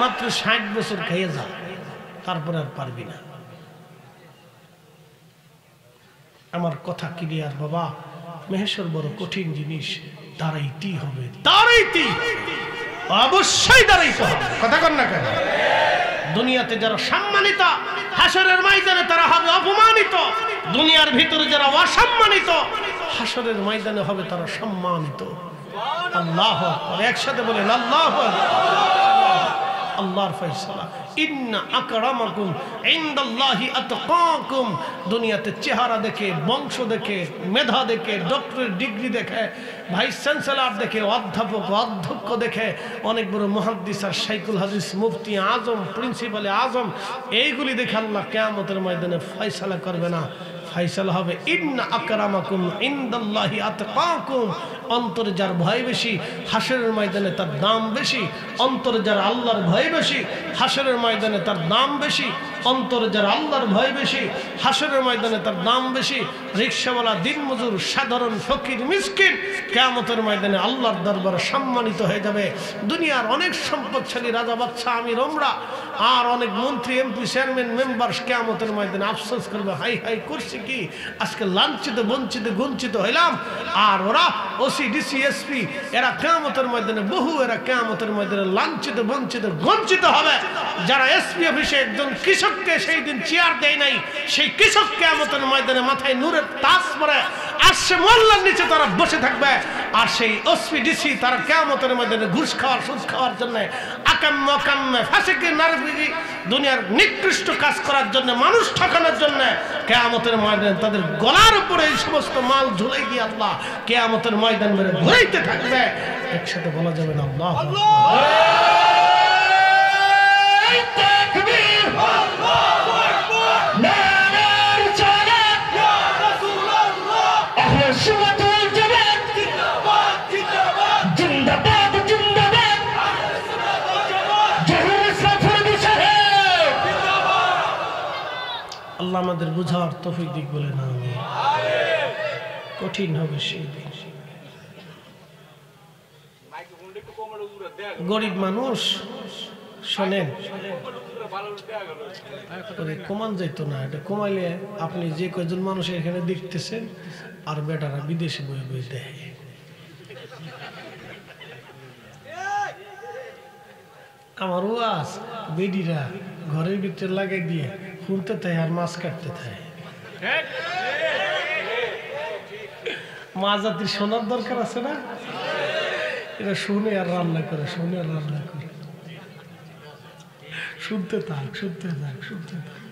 মাত্র 60 বছর খেয়ে যা, তারপরে আর পারবি না। আমার কথা ক্লিয়ার বাবা? মেহেশ্বর বড় কঠিন জিনিস, দাঁড়াইতেই হবে, দাঁড়াইতেই অবশ্যই দাঁড়াইতে হবে। কথা কন না কেন? দুনিয়াতে যারা সম্মানিত, হাসরের ময়দানে তারা হবে অপমানিত। দুনিয়ার ভিতরে যারা অসম্মানিত, হাসরের ময়দানে হবে তারা সম্মানিত। আল্লাহু আকবার, একসাথে বলেন আল্লাহু আকবার। আল্লাহর ফয়সালা, ইন্না আকরামাকুম ইনদাল্লাহি আতকাকুম। দুনিয়াতে চেহারা দেখে, বংশ দেখে, মেধা দেখে, ডক্টরের ডিগ্রি দেখে, ভাইস চ্যান্সেলর দেখে, অধ্যাপক অধ্যক্ষ দেখে, অনেক বড় মুহাদ্দিস আর শাইখুল হাদিস, মুফতি আজম, প্রিন্সিপাল আজম, এইগুলি দেখে আল্লাহ কিয়ামতের ময়দানে ফয়সালা করবে না। ফয়সালা হবে ইন্না আকরামাকুম ইনদাল্লাহি আতকাকুম। অন্তরে যার ভয় বেশি, হাসরের ময়দানে তার দাম বেশি। অন্তরে যার আল্লাহর ভয় বেশি, হাসরের ময়দানে তার দাম বেশি। অন্তরে যার আল্লাহর ভয় বেশি, হাসরের ময়দানে তার দাম বেশি। রিকশাওয়ালা, দিনমজুর, সাধারণ ফকির, মিসকিন কিয়ামতের ময়দানে আল্লাহর দরবারে সম্মানিত হয়ে যাবে। দুনিয়ার অনেক সম্পদশালী রাজা, বাদশা, আমির, ওমরা আর অনেক মন্ত্রী, এমপি, চেয়ারম্যান, মেম্বার কিয়ামতের ময়দানে আফসোস করবে, হাই হাই করছি কি, আজকে লাঞ্ছিত, বঞ্চিত, বঞ্চিত হইলাম। আর ওরা ওসি, ডিসি, এসপি, এরা কিয়ামতের ময়দানে এরা কিয়ামতের ময়দানে লাঞ্ছিত, বঞ্চিত, বঞ্চিত হবে। যারা এসপি অফিসে একজন কৃষককে সেই দিন চেয়ার দেয় নাই, সেই কৃষক কিয়ামতের ময়দানে মাথায় নূরের তাজ পরে আসছে মোল্লার নিচে তারা বসে থাকবে। আর সেই ওসপি, ডিসি তারা কিয়ামতের ময়দানে ঘুষ খাওয়ার, সুদ খাওয়ার জন্য, আকাম্য কাম্যে ফাসিকে নারী, দুনিয়ার নিকৃষ্ট কাজ করার জন্য, মানুষ ঠকানোর জন্য কিয়ামতের ময়দানে তাদের গলার উপরে এই সমস্ত মাল ঝুলাই দিয়ে আল্লাহ কিয়ামতের ময়দান মেরে ঘুরাইতে থাকবে। একসাথে বলা যাবে না আল্লাহু আকবার। আল্লাহ আমাদের বুঝার তৌফিক দিক বলে না, কঠিন হবে সেই দিন। গরিব মানুষ শোনেন, কমান যাইতো না। এটা কমাইলে আপনি যে কয়জন মানুষ এখানে দেখতেছেন আর বেটারা বিদেশে বয়ে বয়ে দেয়। আমার ওয়াজ বেডিরা ঘরের ভিতরে লাগাই দিয়ে শুনতে থাকে আর মাছ কাটতে থাকে। মা জাতির শোনার দরকার আছে না? এটা শুনে আর রান্না করে, শুনে আর রান্না করে। শুনতে থাক, শুনতে থাক, শুনতে থাক।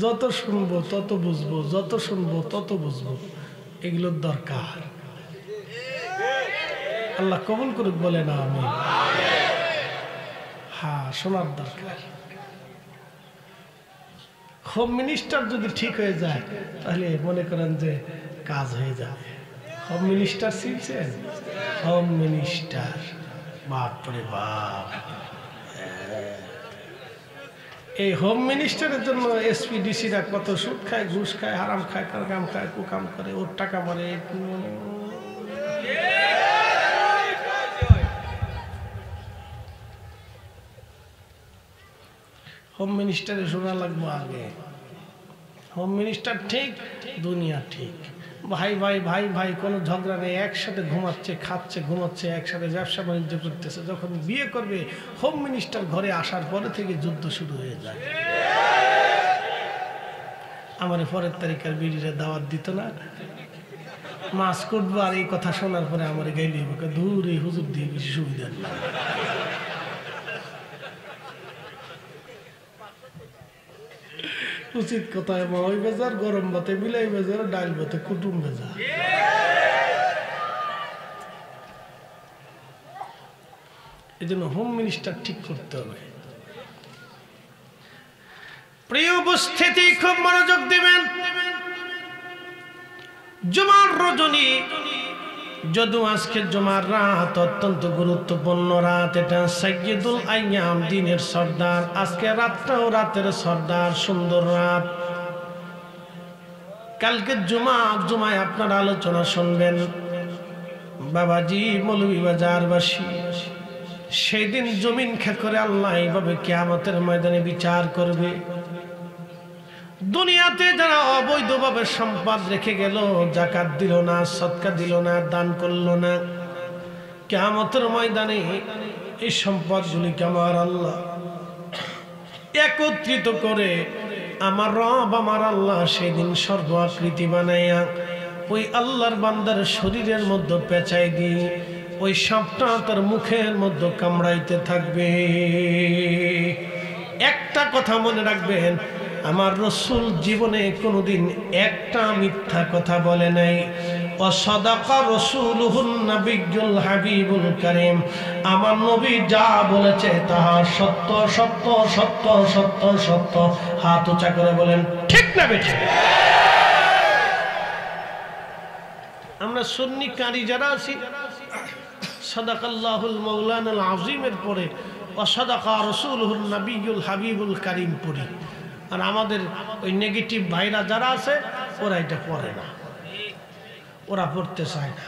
যত শুনবো তত বুঝবো, যত শুনবো তত বুঝবো। এগুলোর দরকার। আল্লাহ কবুল করুক, বলে না আমি। হ্যাঁ, শোনার দরকার। হোম মিনিস্টার যদি ঠিক হয়ে যায় তাহলে মনে করেন যে কাজ হয়ে যাবে। হোম মিনিস্টার শিখছেন? হোম মিনিস্টার, বাপরে বাপ। এই হোম মিনিস্টারের জন্য এসপিডিসিরা কত সুদ খায়, ঘুষ খায়, হারাম খায়, কাম খায়, কুকাম করে, ওর টাকা মারে। হোম মিনিস্টারে শোনা লাগবো আগে। হোম মিনিস্টার ঠিক, দুনিয়া ঠিক। ভাই ভাই ভাই ভাই কোনো ঝগড়া নেই, একসাথে ঘুমাচ্ছে, খাচ্ছে, ঘুমাচ্ছে, একসাথে ব্যবসা বাণিজ্য করতেছে। যখন বিয়ে করবে হোম মিনিস্টার ঘরে আসার পরে থেকে যুদ্ধ শুরু হয়ে যায়। আমার পরের তারিখের বিড়িরে দাওয়াত দিত না, মাছ করবো, আর এই কথা শোনার পরে আমার গাইলি দূর, এই হুজুর দিয়ে বেশি সুবিধা নেই। উচিত কথায় ওই বেজার, গরম ভাতে বিলাই বেজার, ডাল ভাতে কুটুম বেজা। এই জন্য হোম মিনিস্টার ঠিক করতে হবে। প্রিয় উপস্থিতি, খুব মনোযোগ দিবেন। জুমার রজনী, যদিও আজকে জুমার রাত অত্যন্ত গুরুত্বপূর্ণ রাত, এটা সাইয়্যিদুল আইয়াম, দিনের সর্দার। আজকে রাতটাও রাতের সর্দার, সুন্দর রাত। কালকে জুমায় আপনারা আলোচনা শুনবেন। বাবাজি মৌলভীবাজারবাসী, সেই দিন জমিন খা করে আল্লাহ এইভাবে কিয়ামতের ময়দানে বিচার করবে। দুনিয়াতে যারা অবৈধভাবে সম্পদ রেখে গেল, যাকাত দিল না, সদকা দিল না, দান করলো না, কিয়ামতের ময়দানে এই সম্পদগুলিকে আমার আল্লাহ একত্রিত করে আমার রব, আমার আল্লাহ সেদিন সর্ব আকৃতি বানাইয়া ওই আল্লাহর বান্দার শরীরের মধ্যে পেঁচাই দিয়ে ওই সাপটা তার মুখের মধ্যে কামড়াইতে থাকবে। একটা কথা মনে রাখবেন, আমার রসুল জীবনে কোনোদিন একটা মিথ্যা কথা বলে নাই। ওয়াসাদাকা রাসূলুহুন নাবিয়্যুল হাবিবুল কারীম, আমার নবী যা বলেছে তাহা সত্য সত্য সত্য সত্য সত্য। হাত উঁচা করে বলেন ঠিক না বেঠিক? আমরা সুন্নি কারি যারা আছি, সাদাকাল্লাহুল মাওলানাল আযীমের পরে ওয়াসাদাকা রাসূলুহুন নাবিয়্যুল হাবিবুল কারীম পড়ি। আর আমাদের ওই নেগেটিভ ভাইরা যারা আছে, ওরা এটা পড়ে না, ওরা পড়তে চায় না,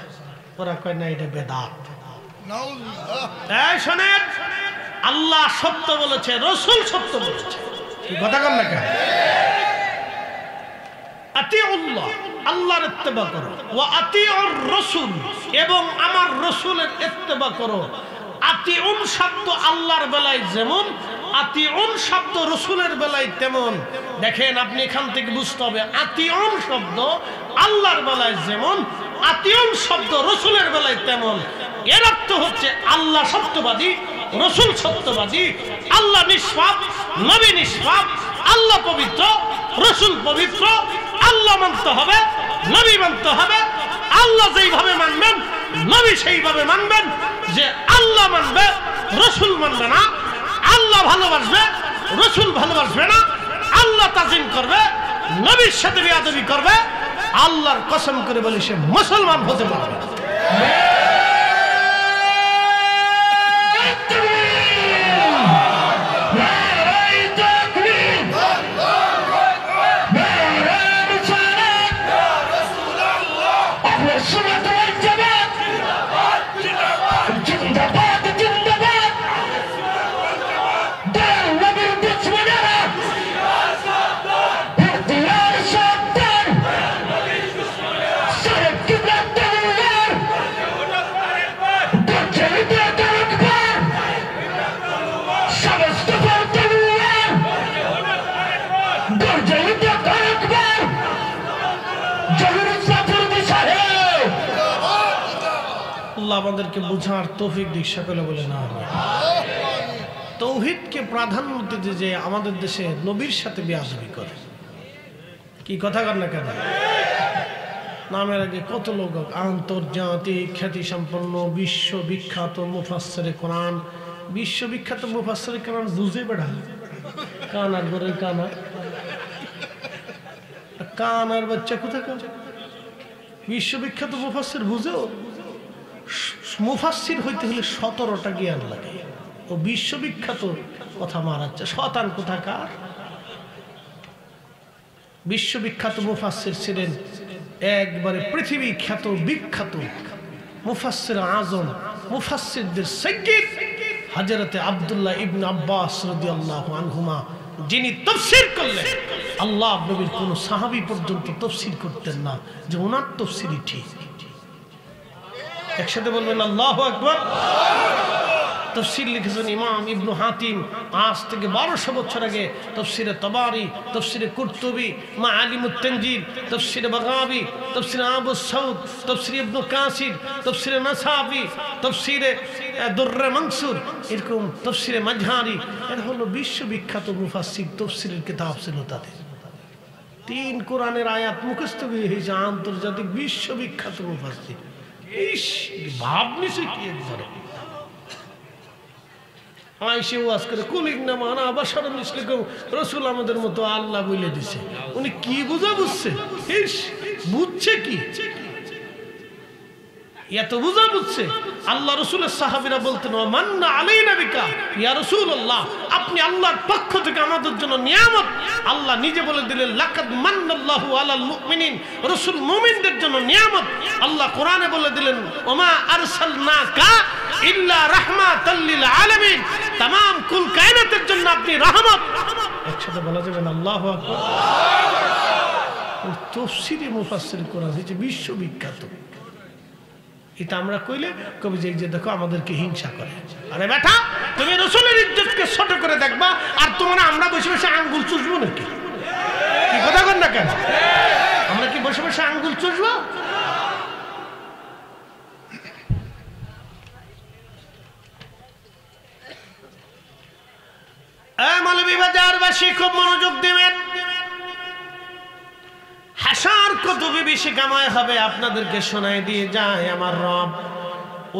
ওরা কয় না এটা বেদাত। শোনেন, আল্লাহ সত্য বলেছে, রসুল সত্য বলেছে, কথা কন না কেন? আতিউল্লাহ, আল্লাহর ইত্তেবা করো, ওয়া আতিউর রাসূল, এবং আমার রসুলের ইত্তেবা করো। আতিউন শব্দ আল্লাহর বেলায় যেমন, আতিউন শব্দ রসুলের বেলায় তেমন। দেখেন, আপনি এখান থেকে বুঝতে হবে, আতিউন শব্দ আল্লাহর বেলায় যেমন, আতিউন শব্দ রসুলের বেলায় তেমন। এর অর্থ হচ্ছে আল্লাহ সত্যবাদী, রসুল সত্যবাদী, আল্লাহ নিষ্পাপ, নবী নিষ্পাপ, আল্লাহ পবিত্র, রসুল পবিত্র। আল্লাহ মানতে হবে, নবী মানতে হবে। আল্লাহ যেইভাবে মানবেন, নবী সেইভাবে মানবেন। যে আল্লাহ মানবে, রসুল মানবে না, আল্লাহ ভালোবাসবে, রসুল ভালোবাসবে না, আল্লাহ তাজিম করবে, নবীর সাথে বেয়াদবি করবে, আল্লাহর কসম করে বলি সে মুসলমান হতে পারবে না। আমাদেরকে বুঝার তৌফিক দিক, সকলে বলে না। তৌহিদকে প্রাধান্য দিতে যে আমাদের দেশে নবীর সাথে বেয়াদবি করে। কি কথা কর না কেন? নামের আগে কত লোক আন্তর্জাতিক খ্যাতিসম্পন্ন বিশ্ববিখ্যাত মুফাসসিরে কোরআন, বিশ্ববিখ্যাত মুফাসসিরে কোরআন বুঝে বেড়া কানার ঘরে কানার বাচ্চা কোথায় বিশ্ববিখ্যাত মুফাসসির বুঝেও? মুফাসসির হইতে হলে 17টা জ্ঞান লাগে। ও বিশ্ববিখ্যাত কথা মারাচ্ছে, শতান কোথাকার। বিশ্ববিখ্যাত মুফাসসির ছিলেন একবারে পৃথিবী খ্যাত বিখ্যাত মুফাসসির আজম, মুফাসসিরদের সাইয়্যিদ হযরতে আব্দুল্লাহ ইবনে আব্বাস রাদিয়াল্লাহু আনহুমা, যিনি তাফসীর করলেন আল্লাহ নবীর কোন সাহাবী পর্যন্ত তাফসীর করতেন না যে ওনার তাফসীরই ঠিক। একসাথে বলবেন আল্লাহু আকবার। তফসির লিখেছেন ইমাম ইবনু হাতিম, আজ থেকে 1200 বছর আগে। তফসিরে তবারি, তফসিরে কুরতুবি, মাআলিমুত তানজিল, তফসিরে বাগাবি, তফসিরে আবু সাউদ, তফসিরে ইবনু কাসির, তফসিরে নাসাফি, তফসিরে দুররে মনসুর, এরকম তফসিরে মাজহারি। এরা হলো বিশ্ববিখ্যাত মুফাসসির। তফসিরের কিতাব ছিল তাদের। 3 কোরআনের আয়াত মুখস্থ হয়ে হয়েছে আন্তর্জাতিক বিশ্ববিখ্যাত মুফাসসির। ইস, ভাব নিছে কি একবারে আইসে ওয়াজ করে কুলিক না মানা বাশার মিসলিকুম, রাসূল আমাদের মতো আল্লাহ বলে দিছে। উনি কি বুঝছে? ইস, বুঝছে কি? এত বুঝছে। আল্লাহ রাসূলের সাহাবীরা বলতেন মান্না আলাইনা বিকা ইয়া রাসূলুল্লাহ, আপনি আল্লাহর পক্ষ থেকে আমাদের জন্য নিয়ামত। আল্লাহ নিজে বলে দিলেন লাকাদ মান্নাল্লাহু আলাল মুমিনিন, রাসূল মুমিনদের জন্য নিয়ামত। আল্লাহ কোরআনে বলে দিলেন ওমা আরসালনাকা ইল্লা রাহমাতাল লিল আলামিন, तमाम কুল কায়নাতের জন্য আপনি রহমত। একসাথে বলা যাবে না আল্লাহু আকবার। তাফসীরে মুফাসসির কোরআন হচ্ছে বিশ্ববিখ্যাত। এটা আমরা কইলে কবি যে দেখো আমাদেরকে হিংসা করে। আরে বেটা, তুমি রাসূলের ইজ্জতকে ছোট করে দেখবা আর তোমরা আমরা বসে বসে আঙ্গুল চুষবো নাকি? কি কথা বল না কেন? আমরা কি বসে বসে আঙ্গুল চুষবো? মৌলভী বাজারবাসী খুব মনোযোগ দিবেন। হাসার কত বেশি কামাই হবে আপনাদেরকে শোনাই দিয়ে যায় আমার রব।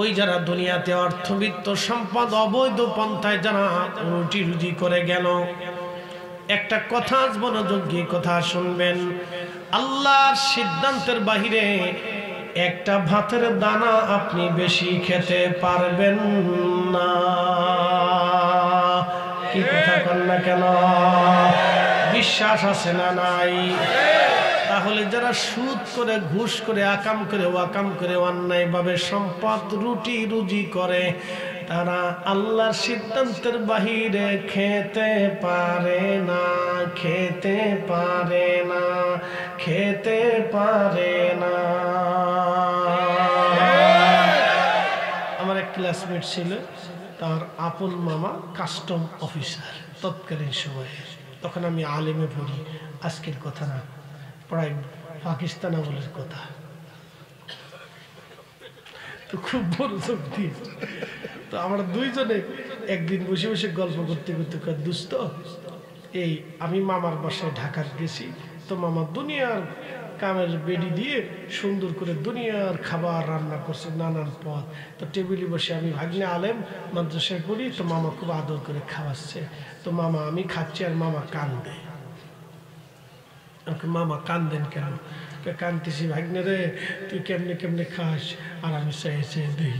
ওই যারা দুনিয়াতে অর্থবিত্ত সম্পদ অবৈধ পন্থায় যারা রুটি রুজি করে গেল, একটা কথা মনোযোগ দিয়ে কথা শুনবেন। আল্লাহর সিদ্ধান্তের বাহিরে একটা ভাতের দানা আপনি বেশি খেতে পারবেন না। কি কথা কন না কেন? বিশ্বাস আছে না নাই? তাহলে যারা সুদ করে, ঘুষ করে, আকাম করে, ওয়াকাম করে, অন্যায়ভাবে সম্পদ রুটি রুজি করে, তারা আল্লাহর সিদ্ধান্তের বাহিরে খেতে পারে না, খেতে পারে না, খেতে পারে না। আমার এক ক্লাসমেট ছিল, তার আপন মামা কাস্টম অফিসার তৎকালীন সময়ে। তখন আমি আলেমে পড়ি, আজকের কথা না, প্রায় পাকিস্তান আমলের কথা। তো খুব বড় শক্তি। তো আমরা দুইজনে একদিন বসে বসে গল্প করতে করতে দুস্থ, এই আমি মামার বাসায় ঢাকার গেছি। তো মামা দুনিয়ার কামের বেডি দিয়ে সুন্দর করে দুনিয়ার খাবার রান্না করছে, নানান পদ। তো টেবিলে বসে আমি ভাগ্নে আলেম মাদ্রাসায় পড়ি, তো মামা খুব আদর করে খাওয়াচ্ছে। তো মামা আমি খাচ্ছি আর মামা কান্দে। মামা কান্দেন কেন? কান্দতেছি ভাগ্নে রে, তুই কেমনে কেমনে খাস আর আমি চেয়ে চেয়ে দিই।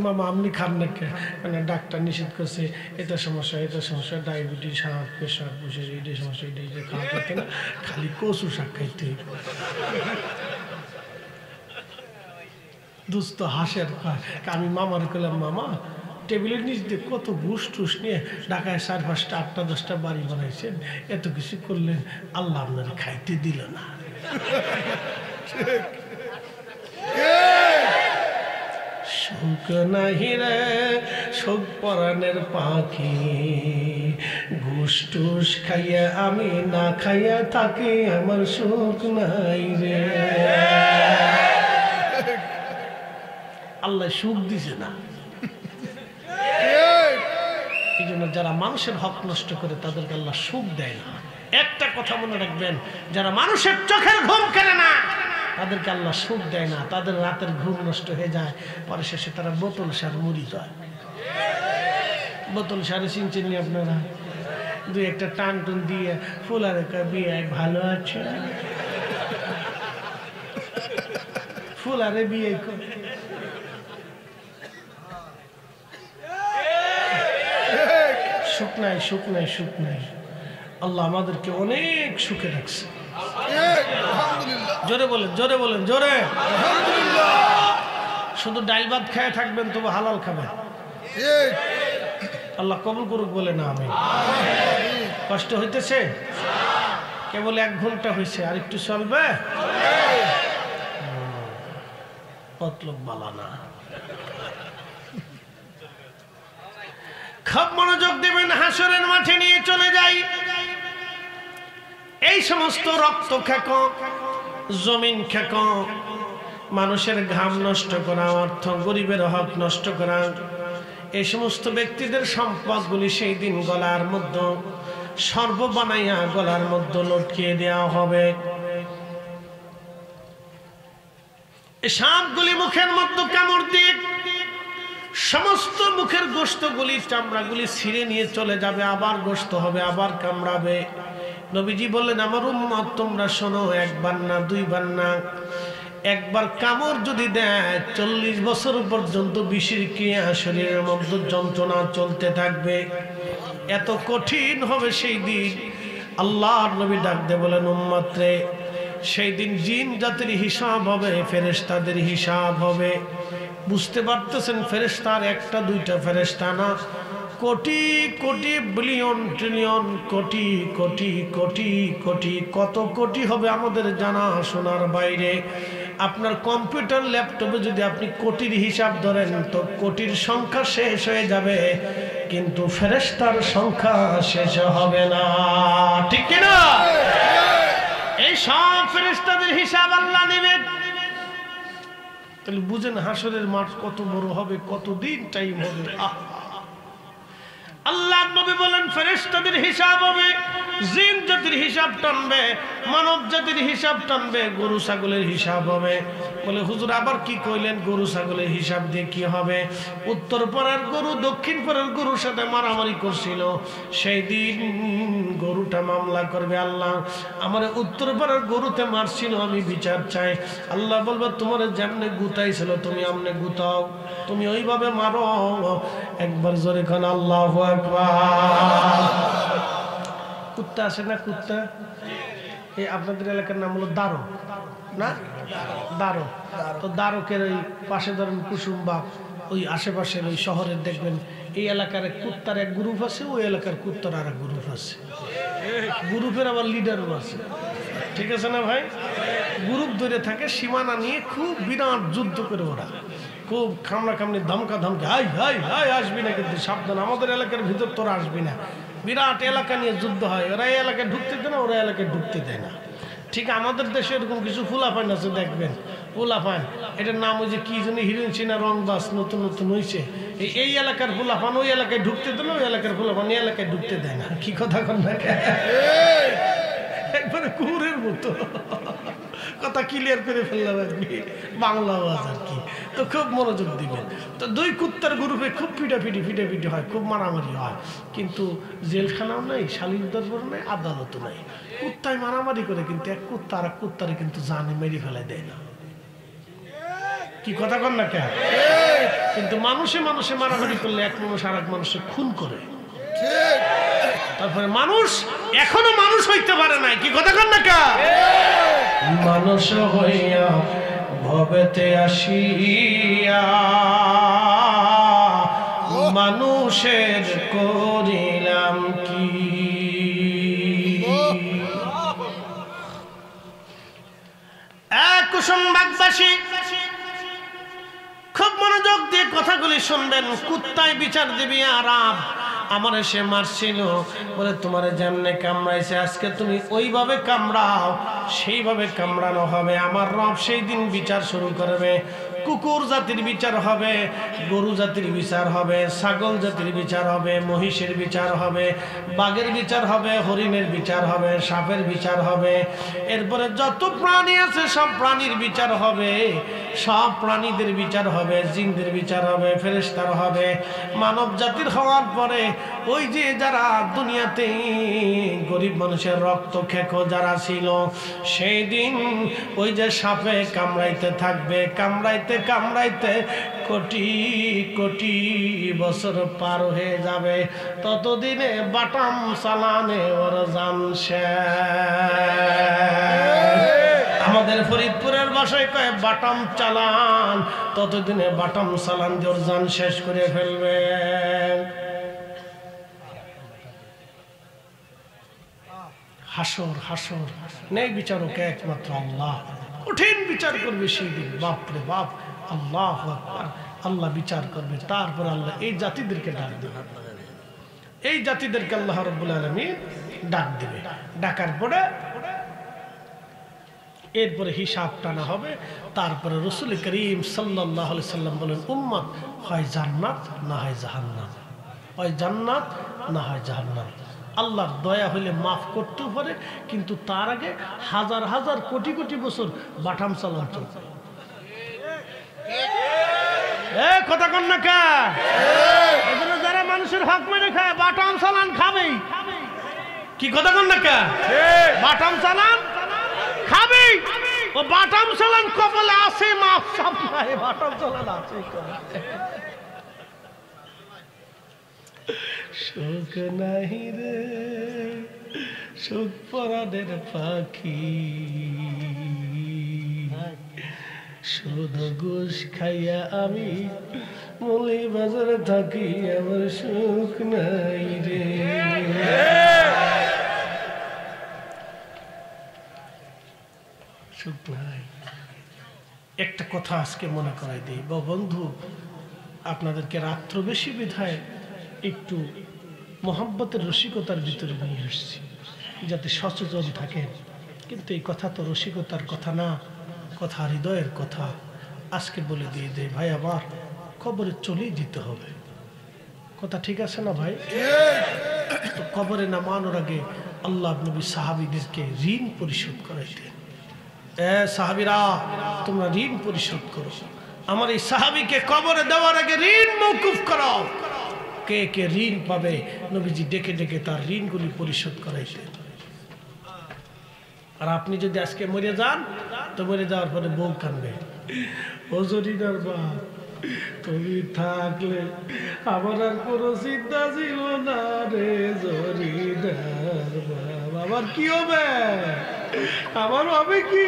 মামা আপনি খান না কেন? ডাক্তার নিষেধ করছে, এটা সমস্যা, এটা সমস্যা, ডায়াবেটিস, হার্ট, প্রেশার, প্রেশার, এটা সমস্যা, এটা খাওয়া যেতে না, খালি কচু শাক খাইতে। দুস্থ হাসের। আমি মামার করলাম মামা টেবিলের নিচ দিয়ে কত ঘুষ টুস নিয়ে ঢাকায় 4-5টা 8টা 10টা বাড়ি বানাইছেন, এত কিছু করলেন, আল্লাহ আপনার খাইতে দিল না। সুখ নাহি রে শোক পরাণের পাখি, ঘুষ টুস খাইয়া আমি না খাইয়া থাকি, আমার সুখ নাই রে। আল্লাহ সুখ দিছে না। এই জন্য যারা মানুষের হক নষ্ট করে তাদেরকে আল্লাহ সুখ দেয় না। একটা কথা মনে রাখবেন, যারা মানুষের চোখের ঘুম কেড়ে না তাদেরকে আল্লাহ সুখ দেয় না, তাদের রাতের ঘুম নষ্ট হয়ে যায়, পরে শেষে তারা বোতল সার মুড়ি যায়। বোতল সারে চিনছেন আপনারা? দুই একটা টান টুন দিয়ে ফুলারে বিয়ে ভালো আছে, ফুলারে বিয়ে সুখ নাই, সুখ নাই, সুখ নাই। আল্লাহ আমাদেরকে অনেক সুখে রাখছে। জোরে বলেন, জোরে বলেন, জোরে। শুধু ডাইল ভাত খেয়ে থাকবেন তবু হালাল খাবেন, আল্লাহ কবুল করুক বলে না আমি। কষ্ট হইতেছে? কেবল 1 ঘন্টা হয়েছে, আর একটু চলবে? মতলব বালা না। খুব মনোযোগ দেবেন। হাসরের মাঠে নিয়ে চলে যাই। এই সমস্ত রক্ত খেক, জমিন খেক, মানুষের ঘাম নষ্ট করা, অর্থ গরিবের হক নষ্ট করা, এই সমস্ত ব্যক্তিদের সম্পদগুলি সেই দিন গলার মধ্যে সর্ব বানাইয়া গলার মধ্যে লটকিয়ে দেওয়া হবে। এই সাপগুলি মুখের মধ্যে কামড় দিয়ে সমস্ত মুখের গোশতগুলি, চামড়াগুলি ছিঁড়ে নিয়ে চলে যাবে, আবার গোশত হবে, আবার কামড়াবে। নবীজি বললেন, আমার উম্মত তোমরা শোনো, 1 বার না 2 বার না, 1 বার কামড় যদি দেয় 40 বছর পর্যন্ত বিষের ক্রিয়া শরীরের মধ্যে যন্ত্রণা চলতে থাকবে। এত কঠিন হবে সেই দিন। আল্লাহর নবী ডাক দিয়ে বলেন, উম্মত রে, সেই দিন জিন জাতির হিসাব হবে, ফেরেশতাদের হিসাব হবে। বুঝতে পারতেছেন, ফেরেশতার 1টা 2টা ফেরেশতা না, কোটি কোটি বিলিয়ন ট্রিলিয়ন কোটি কোটি কোটি কোটি, কত কোটি হবে আমাদের জানা শোনার বাইরে। আপনার কম্পিউটার ল্যাপটপে যদি আপনি কোটির হিসাব ধরেন তো কোটির সংখ্যা শেষ হয়ে যাবে, কিন্তু ফেরেশতার সংখ্যা শেষ হবে না, ঠিক কি না? এই সব ফেরেশতাদের হিসাব আল্লাহ নেবেন। তাহলে বুঝেন হাসরের মাঠ কত বড় হবে, কতদিন টাইম হবে। আল্লাহ নবী বলেন, ফেরেশতাদের হিসাব হবে, জিন জাতির হিসাব টানবে, মানব জাতির হিসাব টানবে, গরু ছাগলের হিসাব হবে। বলে হুজুর আবার কি কইলেন, গরু ছাগলের হিসাব দিয়ে কি হবে? উত্তর পাড়ার গরু দক্ষিণ পাড়ার গরুর সাথে মারামারি করছিল, সেই দিন গরুটা মামলা করবে, আল্লাহ আমার উত্তর পাড়ার গরুতে মারছিল, আমি বিচার চাই। আল্লাহ বলবে, তোমার যেমনে গুতাইছিল তুমি আমনে গুতাও, তুমি ওইভাবে মারো। একবার জোরে খান আল্লাহু আকবার। কুত্তা আছে না, কুত্তা? এই আপনাদের এলাকার নাম হলো দারো না? দারো। তো দারকের ওই পাশে ধরেন কুসুমবাগ, ওই আশেপাশের ওই শহরের দেখবেন এই এলাকার কুত্তার 1 গ্রুপ আছে, ওই এলাকার কুত্তার আর 1 গ্রুপ আছে। গ্রুপের আবার লিডারও আছে, ঠিক আছে না ভাই? গ্রুপ ধরে থাকে, সীমানা নিয়ে খুব বিরাট যুদ্ধ করে ওরা, খুব খামড়া খামড়ি, ধমকা ধমকা, হাই হাই হাই আসবি না, কিন্তু সাবধান, আমাদের এলাকার ভিতর তোরা আসবি না। বিরাট এলাকা নিয়ে যুদ্ধ হয়, ওরা এই এলাকায় ঢুকতে দেয় না, ওরা এলাকায় ঢুকতে দেয় না। ঠিক আমাদের দেশে এরকম কিছু ফুলাফাইন আছে, দেখবেন ফুলাফাইন, এটার নাম ওই যে কি জানি হিরোইন সিনা রংবাস নতুন নতুন হয়েছে, এই এলাকার ফুলাফান ওই এলাকায় ঢুকতে দেয় না, ওই এলাকার ফুলাফান এই এলাকায় ঢুকতে দেয় না। কি কথা কন না, একবারে কুকুরের মতো কথা ক্লিয়ার করে ফেললাম আর কি, বাংলা আওয়াজ আর কি। তো খুব মনোযোগ দিবেন। তো 2 কুত্তার গ্রুপে খুব ফিটাফিটি হয়, খুব মারামারি হয়, কিন্তু জেলখানাও নাই, শালীর দরবার নাই, আদালতও নাই। কুত্তায় মারামারি করে, কিন্তু 1 কুত্তা আর 1 কুত্তারে কিন্তু জানে মেরে ফেলে দেয় না। কি কথা কন না কেন? কিন্তু মানুষে মানুষে মারামারি করলে 1 মানুষ আর 1 মানুষের খুন করে। তারপরে মানুষ এখনো মানুষ হইতে পারে নাই। কি কথা কন না কেন? মানুষ হইয়া ভবেতে আসিয়া মানুষের করিলাম কি। কুসুমবাগবাসী খুব মনোযোগ দিয়ে কথাগুলি শুনবেন। কুত্তায় বিচার দিবি আর আমার সে মারছিল, বলে তোমার যেমনে কামড়াইছে আজকে তুমি ওইভাবে কামড়াও, সেইভাবে কামড়ানো হবে। আমার রব সেই দিন বিচার শুরু করবে। কুকুর জাতির বিচার হবে, গরু জাতির বিচার হবে, ছাগল জাতির বিচার হবে, মহিষের বিচার হবে, বাঘের বিচার হবে, হরিণের বিচার হবে, সাপের বিচার হবে। এরপরে যত প্রাণী আছে সব প্রাণীর বিচার হবে, সব প্রাণীদের বিচার হবে, জিনদের বিচার হবে, ফেরেশতার হবে। মানব জাতির হওয়ার পরে ওই যে যারা দুনিয়াতে গরিব মানুষের রক্ত খেকো যারা ছিল, সেই দিন ওই যে সাপে কামড়াইতে থাকবে, কামড়াইতে কামড়াইতে কোটি কোটি বছর পার হয়ে যাবে। ততদিনে বাটাম চালানে ওর জান শেষ। আমাদের ফরিদপুরের ভাষায় কয় বাটাম চালান, ততদিনে বাটাম চালান দিয়ে ওর জান শেষ করে ফেলবে। হাসর হাসর নেই বিচারক একমাত্র আল্লাহ, কঠিন বিচার করবে সেই দিন। বাপরে বাপ, আল্লাহ আকবার, আল্লাহ বিচার করবে। তারপর আল্লাহ এই জাতিদেরকে ডাক দেবে, এই জাতিদেরকে আল্লাহ রাব্বুল আলামিন ডাক দেবে। ডাকার পরে এরপরে হিসাব টানা হবে। তারপরে রাসূল করিম সাল্লাল্লাহু আলাইহি সাল্লাম বলেন, উম্মত হয় জান্নাত না হয় জাহান্নাম, হয় জান্নাত না হয় জাহান্নাম। আল্লাহর দয়া হইলে মাফ করতেও পারে, কিন্তু তার আগে হাজার হাজার কোটি কোটি বছর বাটাম চালান চলবে। কথা কন না কা? এজন্য যারা মানুষের হক মেরে খায় বাটাম চালান খাবেই। কি কথা কন না কা? বাটাম চালান খাবেই। ও বাটাম চালান কপালে আছে, মাফ সব নাই, বাটাম চালান আছে। সুখ নাহি রে সুখ পরাণের পাখি, শুধু ঘুষ খাইয়া আমি মলি বাজারে থাকি, আমার সুখ নাই রে। সুখ নাই। একটা কথা আজকে মনে করাই দিই বন্ধু, আপনাদেরকে রাত্র বেশি বিধায় একটু মোহাব্বতের রসিকতার ভিতরে নিয়ে আসছি, যাতে সচেতন থাকেন। কিন্তু এই কথা তো রসিকতার কথা না, কথা হৃদয়ের কথা। আজকে বলে দিয়ে দে ভাই, আবার কবরে চলেই যেতে হবে। কথা ঠিক আছে না ভাই? তো কবরে নামানোর আগে আল্লাহ নবী সাহাবীদেরকে ঋণ পরিশোধ করাইতেন। সাহাবীরা, তোমরা ঋণ পরিশোধ করো। আমার এই সাহাবীকে কবরে দেওয়ার আগে ঋণ মওকুফ করো। কে কে ঋণ পাবে নবীজি ডেকে ডেকে তার ঋণগুলি পরিশোধ করাইতেন। আর আপনি যদি আজকে মরে যান, তো মরে যাওয়ার পরে বউ কানবে, ও জরিনার বাপ তুমি থাকলে আমার আর কোনো চিন্তা ছিল না রে জরিনার বাপ। আমার কি হবে, আমার হবে কি,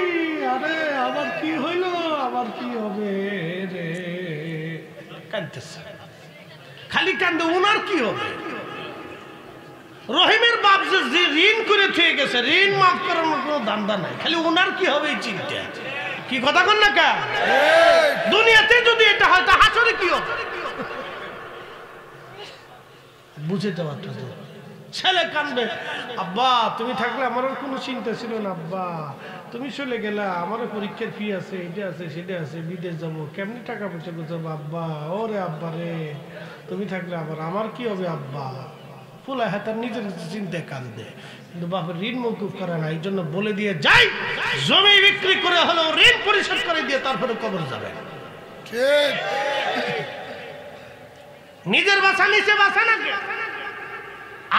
আরে আমার কি হইল, আমার কি হবে রে। কাঁদতেছে, খালি কান্দে, উনার কি হবে? রহিমের বাপ যে ঋণ করে থুয়ে গেছে, ঋণ মাফ করানোর কোনো দান্দা নাই, খালি উনার কি হবে এই চিন্তা। কি কথা কন না কা? দুনিয়াতে যদি এটা হয় তা হাসরে কি হবে? বুঝে যাওয়াটা। ছেলে কান্দবে, আব্বা তুমি থাকলে আমার কোনো চিন্তা ছিল না, আব্বা তুমি চলে গেলা, আমারও পরীক্ষার ফি আছে, এটা আছে সেটা আছে, বিদেশ যাবো, কেমনি টাকা পয়সা গোছাবো আব্বা। ওরে আব্বা রে, তুমি থাকলে আবার আমার কি হবে আব্বা। ফুলা হ্যাঁ তার নিজের চিন্তায় কান্দে, কিন্তু বাপের ঋণ মওকুফ করে না। এই জন্য বলে দিয়ে যাই, জমি বিক্রি করে হলেও ঋণ পরিশোধ করে দিয়ে তারপরে কবর যাবে। নিজের বাসা নিচে বাসা নাকি?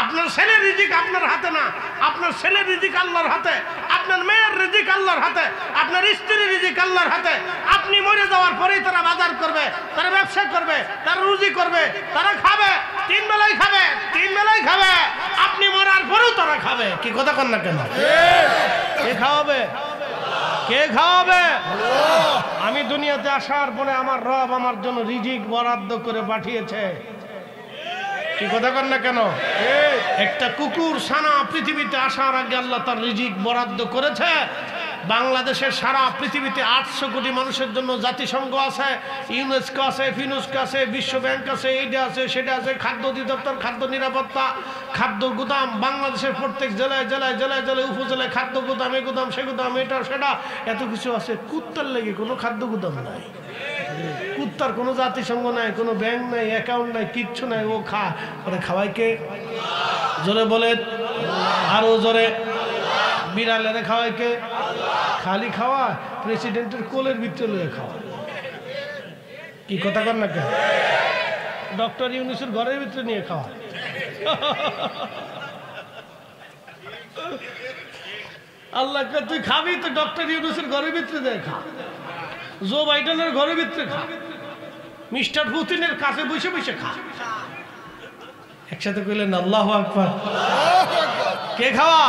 আপনার ছেলের রিজিক আপনার হাতে না, আপনার ছেলের রিজিক আল্লাহর হাতে, আপনার মেয়ের রিজিক আল্লাহর হাতে, আপনার স্ত্রীর রিজিক আল্লাহর হাতে। আপনি মরে যাওয়ার পরেই তারা বাজার করবে, তারা ব্যবসা করবে, তারা রুজি করবে, তারা খাবে, তিন বেলায় খাবে, তিন বেলায় খাবে। আপনি মরার পরেও তারা খাবে। কি কথা কন না কেন? কে খাওয়াবে? কে খাওয়াবে? আমি দুনিয়াতে আসার পরে আমার রব আমার জন্য রিজিক বরাদ্দ করে পাঠিয়েছে। কি কথা কন না কেন? একটা কুকুর ছানা পৃথিবীতে আসার আগে আল্লাহ তার রিজিক বরাদ্দ করেছে। বাংলাদেশের সারা পৃথিবীতে 800 কোটি মানুষের জন্য জাতিসংঘ আছে, ইউনেস্কো আছে, ফিনুস্কো আছে, বিশ্ব ব্যাংক আছে, এইটা আছে সেটা আছে, খাদ্য অধিদপ্তর, খাদ্য নিরাপত্তা, খাদ্য গুদাম। বাংলাদেশের প্রত্যেক জেলায় জেলায় জেলায় জেলায় উপজেলায় খাদ্য গুদাম, এ গুদাম সে গুদাম, এটা সেটা এত কিছু আছে। কুত্তার লেগে কোনো খাদ্য গুদাম নাই। কুত্তার কোনো জাতিসংঘ নাই, কোনো ব্যাংক নাই, অ্যাকাউন্ট নাই, কিচ্ছু নাই, ও ওরে খাওয়াই কে? জোরে বলে, আরো জোরে। বিড়ালের খাওয়াই কে? খালি খাওয়া প্রেসিডেন্টের কোলের ভিতরে লয়ে খাওয়া। কি কথা কর না কেন? ডক্টর ইউনূসের ঘরের ভিতরে নিয়ে খাওয়া। আল্লাহকে তুই খাবি তো ডক্টর ইউনূসের ঘরের ভিতরে যায় খা, জো বাইডেনের ঘরের ভিতরে খা, মিস্টার পুতিনের কাছে বসে বসে খা। একসাথে কইলেন আল্লাহু আকবার। কে খাওয়া?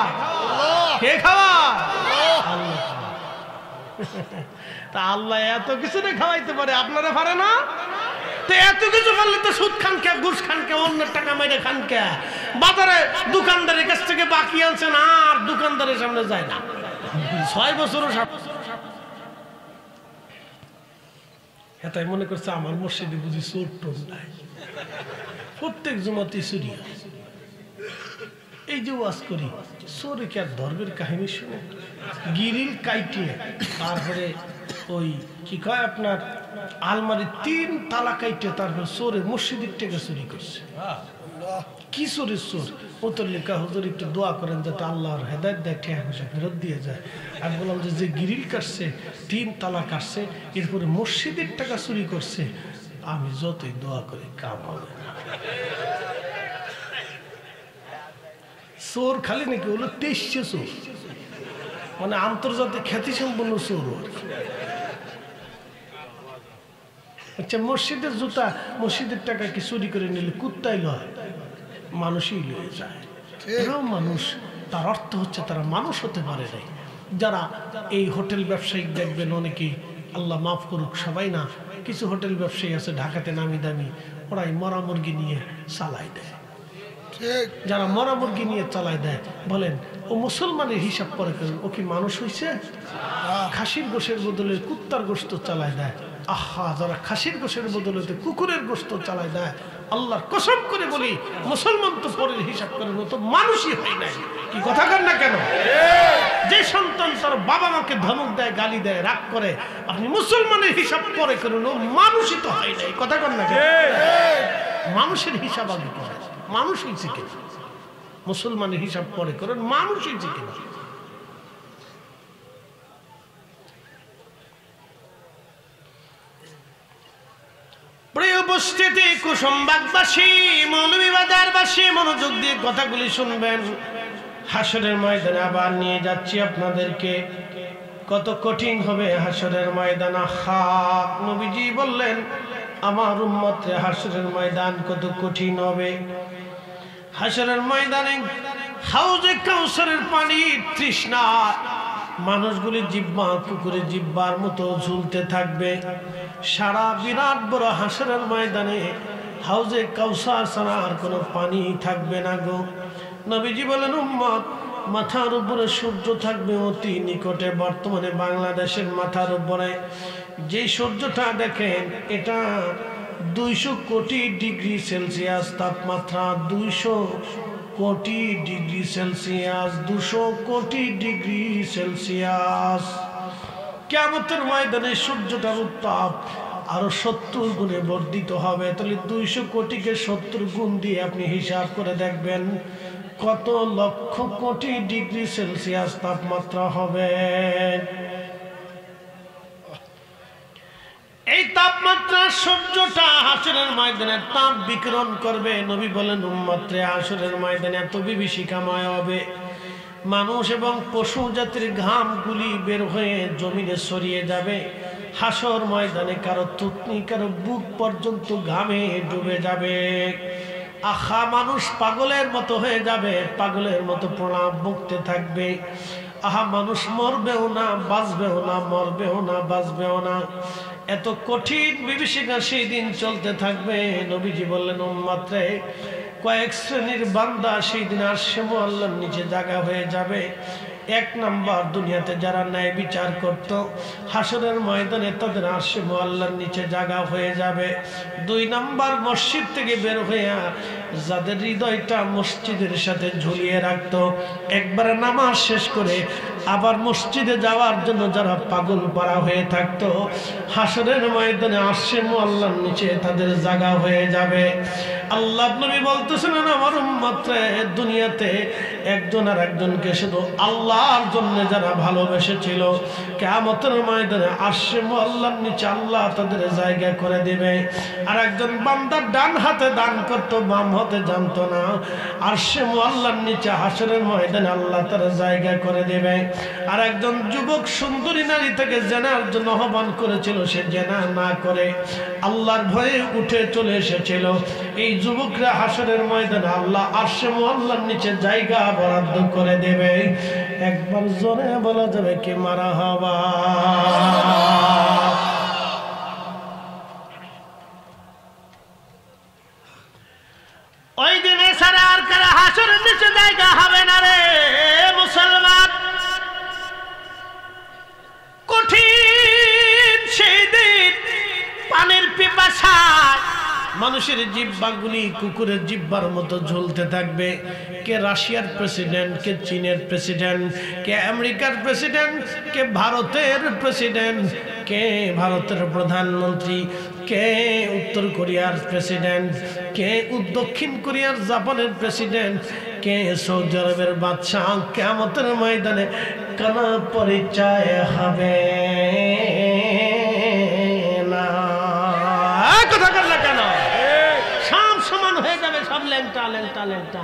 কে খাওয়া? আল্লাহ। তা আল্লাহ এত কিছু না খাওয়াইতে পারে, আপনারা পারে না? তো এত কিছু পারলে তো সুদ খান কে, ঘুষ খান কে, অন্যের টাকা মেরে খান কে? বাজারে দোকানদারের কাছ থেকে বাকি আনছেন আর দোকানদারের সামনে যায় না, 6 বছরও এটাই মনে করছে আমার মসজিদে বুঝি চোর টোর নাই, প্রত্যেক জুমাতে চুরি। এই যে ওয়াজ করি, চোরে কি আর ধর্মের কাহিনী শুনে? গিরিল কাইটে তারপরে ওই কি কয় আপনার আলমারি 3 তালা কাইটে তারপরে চোরে মসজিদের থেকে চুরি করছে। কি চোরের চোর? ও তো লেখা হুজুর একটু দোয়া করেন যাতে আল্লাহর হেদায়েত দেয়, টাকা পয়সা ফেরত দিয়ে যায়। আমি বললাম যে গিরিল কাটছে, 3 তালা কাটছে, এরপরে মসজিদের টাকা চুরি করছে, আমি যতই দোয়া করি কাম হবে না। চোর খালি নাকি হলো 23 চোর, মানে আন্তর্জাতিক খ্যাতি সম্পন্ন চোর। আচ্ছা, মসজিদের জুতা, মসজিদের টাকা কি চুরি করে নিলে কুত্তাই লয়? মানুষই লয়ে যায়। এরাও মানুষ, তার অর্থ হচ্ছে তারা মানুষ হতে পারে নাই। যারা এই হোটেল ব্যবসায়ী দেখবেন অনেকেই, আল্লাহ মাফ করুক সবাই না, কিছু হোটেল ব্যবসায়ী আছে ঢাকাতে নামি দামি, ওরাই মরা মুরগি নিয়ে চালাই দেয়। যারা মরা মুরগি নিয়ে চালাই দেয়, বলেন ও মুসলমানের হিসাব করে করেন, ও কি মানুষ হয়েছে? খাসির গোশের বদলে কুত্তার গোশত চালাই দেয়। আহা, যারা খাসির গোশের বদলে কুকুরের গোশত চালাই দেয়, আল্লাহর কসম করে বলি মুসলমান তো পরের হিসাব করেন, ও তো মানুষই হয় নাই। কি কথা কর না কেন? যে সন্তান তার বাবা মাকে ধমক দেয়, গালি দেয়, রাগ করে, আপনি মুসলমানের হিসাব পরে করেন, ও মানুষই তো হয় নাই। কথা কর না কেন? মানুষের হিসাব আগে করে, মানুষ হয়েছে কিনা, মুসলমানের হিসাব পরে করেন, মানুষ হয়েছে কিনা। প্রিয় উপস্থিতি, কুসুমবাগবাসী, মৌলভীবাজারবাসী, মনোযোগ দিয়ে কথাগুলি শুনবেন। হাসরের ময়দানে আবার নিয়ে যাচ্ছি আপনাদেরকে। কত কঠিন হবে হাসরের ময়দান। নবীজি বললেন আমার উম্মতে হাসরের ময়দান কত কঠিন হবে। হাসরের ময়দানে হাউজে কাউসারের পানি তৃষ্ণা, মানুষগুলি জিহ্বা কুকুরের জিহ্বার মতো ঝুলতে থাকবে। সারা বিরাট বড় হাসরের ময়দানে হাউজে কাউসার ছাড়া আর কোনো পানি থাকবে না গো। নবীজি বলেন উম্মত, মাথার উপরে সূর্য থাকবে অতি নিকটে। বর্তমানে বাংলাদেশের মাথার উপরে যে সূর্যটা দেখেন, এটা 200 কোটি ডিগ্রি সেলসিয়াস তাপমাত্রা। 200 কোটি ডিগ্রি সেলসিয়াস, 200 কোটি ডিগ্রি সেলসিয়াস। কিয়ামতের ময়দানে সূর্যটার উত্তাপ আরো 70 গুণে বর্ধিত হবে। তাহলে 200 কোটিকে 70 গুণ দিয়ে আপনি হিসাব করে দেখবেন কত লক্ষ কোটি ডিগ্রি সেলসিয়াস তাপমাত্রা হবে। এই তাপমাত্রা সূর্যটা হাসরের ময়দানে তাপ বিকিরণ করবে। নবী বলেন উম্মতরে হাসরের ময়দানে এত বিভীষিকাময় হবে, মানুষ এবং পশু জাতির ঘামগুলি বের হয়ে জমিনে ছড়িয়ে যাবে। হাসর ময়দানে কারো থুতনি, কারো বুক পর্যন্ত ঘামে ডুবে যাবে। আহা, মানুষ পাগলের মতো হয়ে যাবে, পাগলের মতো প্রলাপ বকতে থাকবে। আহা, মানুষ মরবেও না, বাঁচবেও না, মরবেও না, বাঁচবেও না। এত কঠিন বিভীষিকা সেই দিন চলতে থাকবে। নবীজি বললেন উম্মতরে কয়েক শ্রেণীর বান্দা সেই দিন আরশে মুআল্লার নিচে জায়গা হয়ে যাবে। এক নাম্বার দুনিয়াতে যারা ন্যায় বিচার করত হাসরের ময়দানে তাদের আরশে মুআল্লার নিচে জায়গা হয়ে যাবে। 2 নাম্বার মসজিদ থেকে বের হয়ে যাদের হৃদয়টা মসজিদের সাথে ঝুলিয়ে রাখত, একবার নামাজ শেষ করে আবার মসজিদে যাওয়ার জন্য যারা পাগল পারা হয়ে থাকতো, হাসরের ময়দানে আরশে মুআল্লার নিচে তাদের জায়গা হয়ে যাবে। আল্লাহ নবী বলতেছেন, আমার উম্মতরে দুনিয়াতে একজন আর একজনকে শুধু আল্লাহর জন্য যারা ভালোবেসেছিল, কিয়ামতের ময়দানে আরশে মুআল্লার নিচে আল্লাহ তাদের জায়গা করে দিবে। আর একজন বান্দা ডান হাতে দান করত, বাম হাতে জানতো না, আরশে মুআল্লার নিচে হাসরের ময়দানে আল্লাহ তার জায়গা করে দিবে। আর একজন যুবক সুন্দরী নারী থেকে জেনার জন্য আহ্বান করেছিল, সে জেনা না করে আল্লাহর ভয়ে উঠে চলে এসেছিল, এই যুবকরা হাসরের ময়দানে আল্লাহ আরশে মুআল্লার নিচে জায়গা বরাদ্দ করে দেবে। একবার জোরে বলা যাবে কি মারহাবা। ওই দিনে সারা আর কারা হাসরের নিচে জায়গা হবে না রে মুসলমান। কঠিন সেই দিন, পানির পিপাসায় মানুষের জিহ্বাগুলি কুকুরের জিহ্বার মতো ঝুলতে থাকবে। কে রাশিয়ার প্রেসিডেন্ট, কে চীনের প্রেসিডেন্ট, কে আমেরিকার প্রেসিডেন্ট, কে ভারতের প্রেসিডেন্ট, কে ভারতের প্রধানমন্ত্রী, কে উত্তর কোরিয়ার প্রেসিডেন্ট, কে দক্ষিণ কোরিয়ার জাপানের প্রেসিডেন্ট, কে সৌদি আরবের বাদশাহ, কিয়ামতের ময়দানে কোন পরিচয় হবে না। কথা বল না কেন? সব সমান হয়ে যাবে, সব ল্যাংটা ল্যাংটা ল্যাংটা,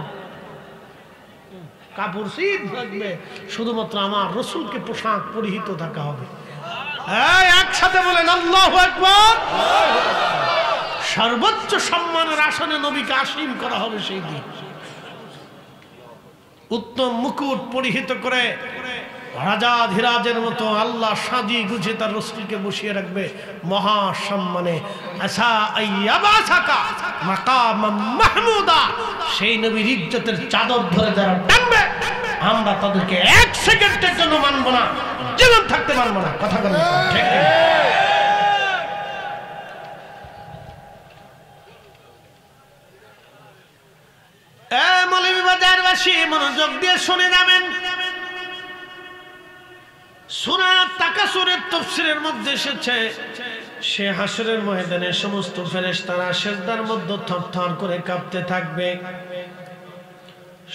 কাপড় শীত থাকবে, শুধুমাত্র আমার রসুলকে পোশাক পরিহিত থাকা হবে। একসাথে বলেন আল্লাহু আকবার। সর্বোচ্চ সম্মানের আসনে নবীকে আসীন করা হবে সেই দিন। উত্তম মুকুট পরিহিত করে রাজা ধীরাজের মতো আল্লাহ সাজিয়ে গুছিয়ে তার রসুলকে বসিয়ে রাখবে মহা সম্মানে। আসা আইয়াবাসাকা মাকামাম মাহমুদা, সেই নবীর ইজ্জতের চাদর ধরে যারা টানবে, আমরা তাদেরকে 1 সেকেন্ডের জন্য মানব না, জীবন থাকতে মানব না। কথা বলেন ঠিক ঠিক? মৌলভীবাজারবাসী মনোযোগ দিয়ে শুনে যাবেন। সূরা তাকাসুরের তাফসীরের মধ্যে এসেছে, সে হাসরের ময়দানে সমস্ত ফেরেশতারা সিজদার মধ্যে থরথর করে কাঁপতে থাকবে।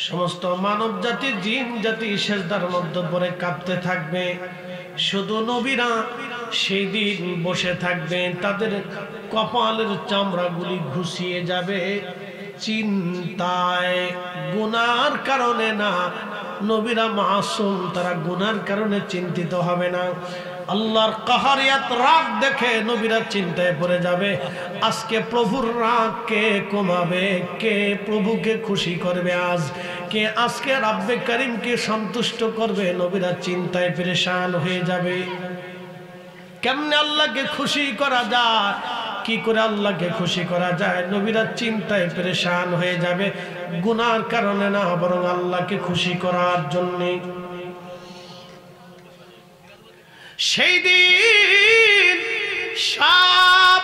সমস্ত মানব জাতি, জিন জাতি সিজদার মধ্যে পড়ে কাঁপতে থাকবে। শুধু নবীরা সেই দিন বসে থাকবে, তাদের কপালের চামড়াগুলি ঘুষিয়ে যাবে চিন্তায়। গুনার কারণে না, নবীরা মাসুম, তারা গুনার কারণে চিন্তিত হবে না। আল্লাহর কাহারিয়াত রাগ দেখে নবীরা চিন্তায় পড়ে যাবে, আজকে প্রভুর রাগ কে কমাবে, কে প্রভুকে খুশি করবে, আজ কে আজকে রাব্বে কারীমকে সন্তুষ্ট করবে। নবীরা চিন্তায় পেরেশান হয়ে যাবে। কেমনে আল্লাহকে খুশি করা যায়, কি করে আল্লাহকে খুশি করা যায়, নবীরা চিন্তায় পেরেশান হয়ে যাবে। গুনার কারণে না, বরং আল্লাহকে খুশি করার জন্য। সেই দিন সব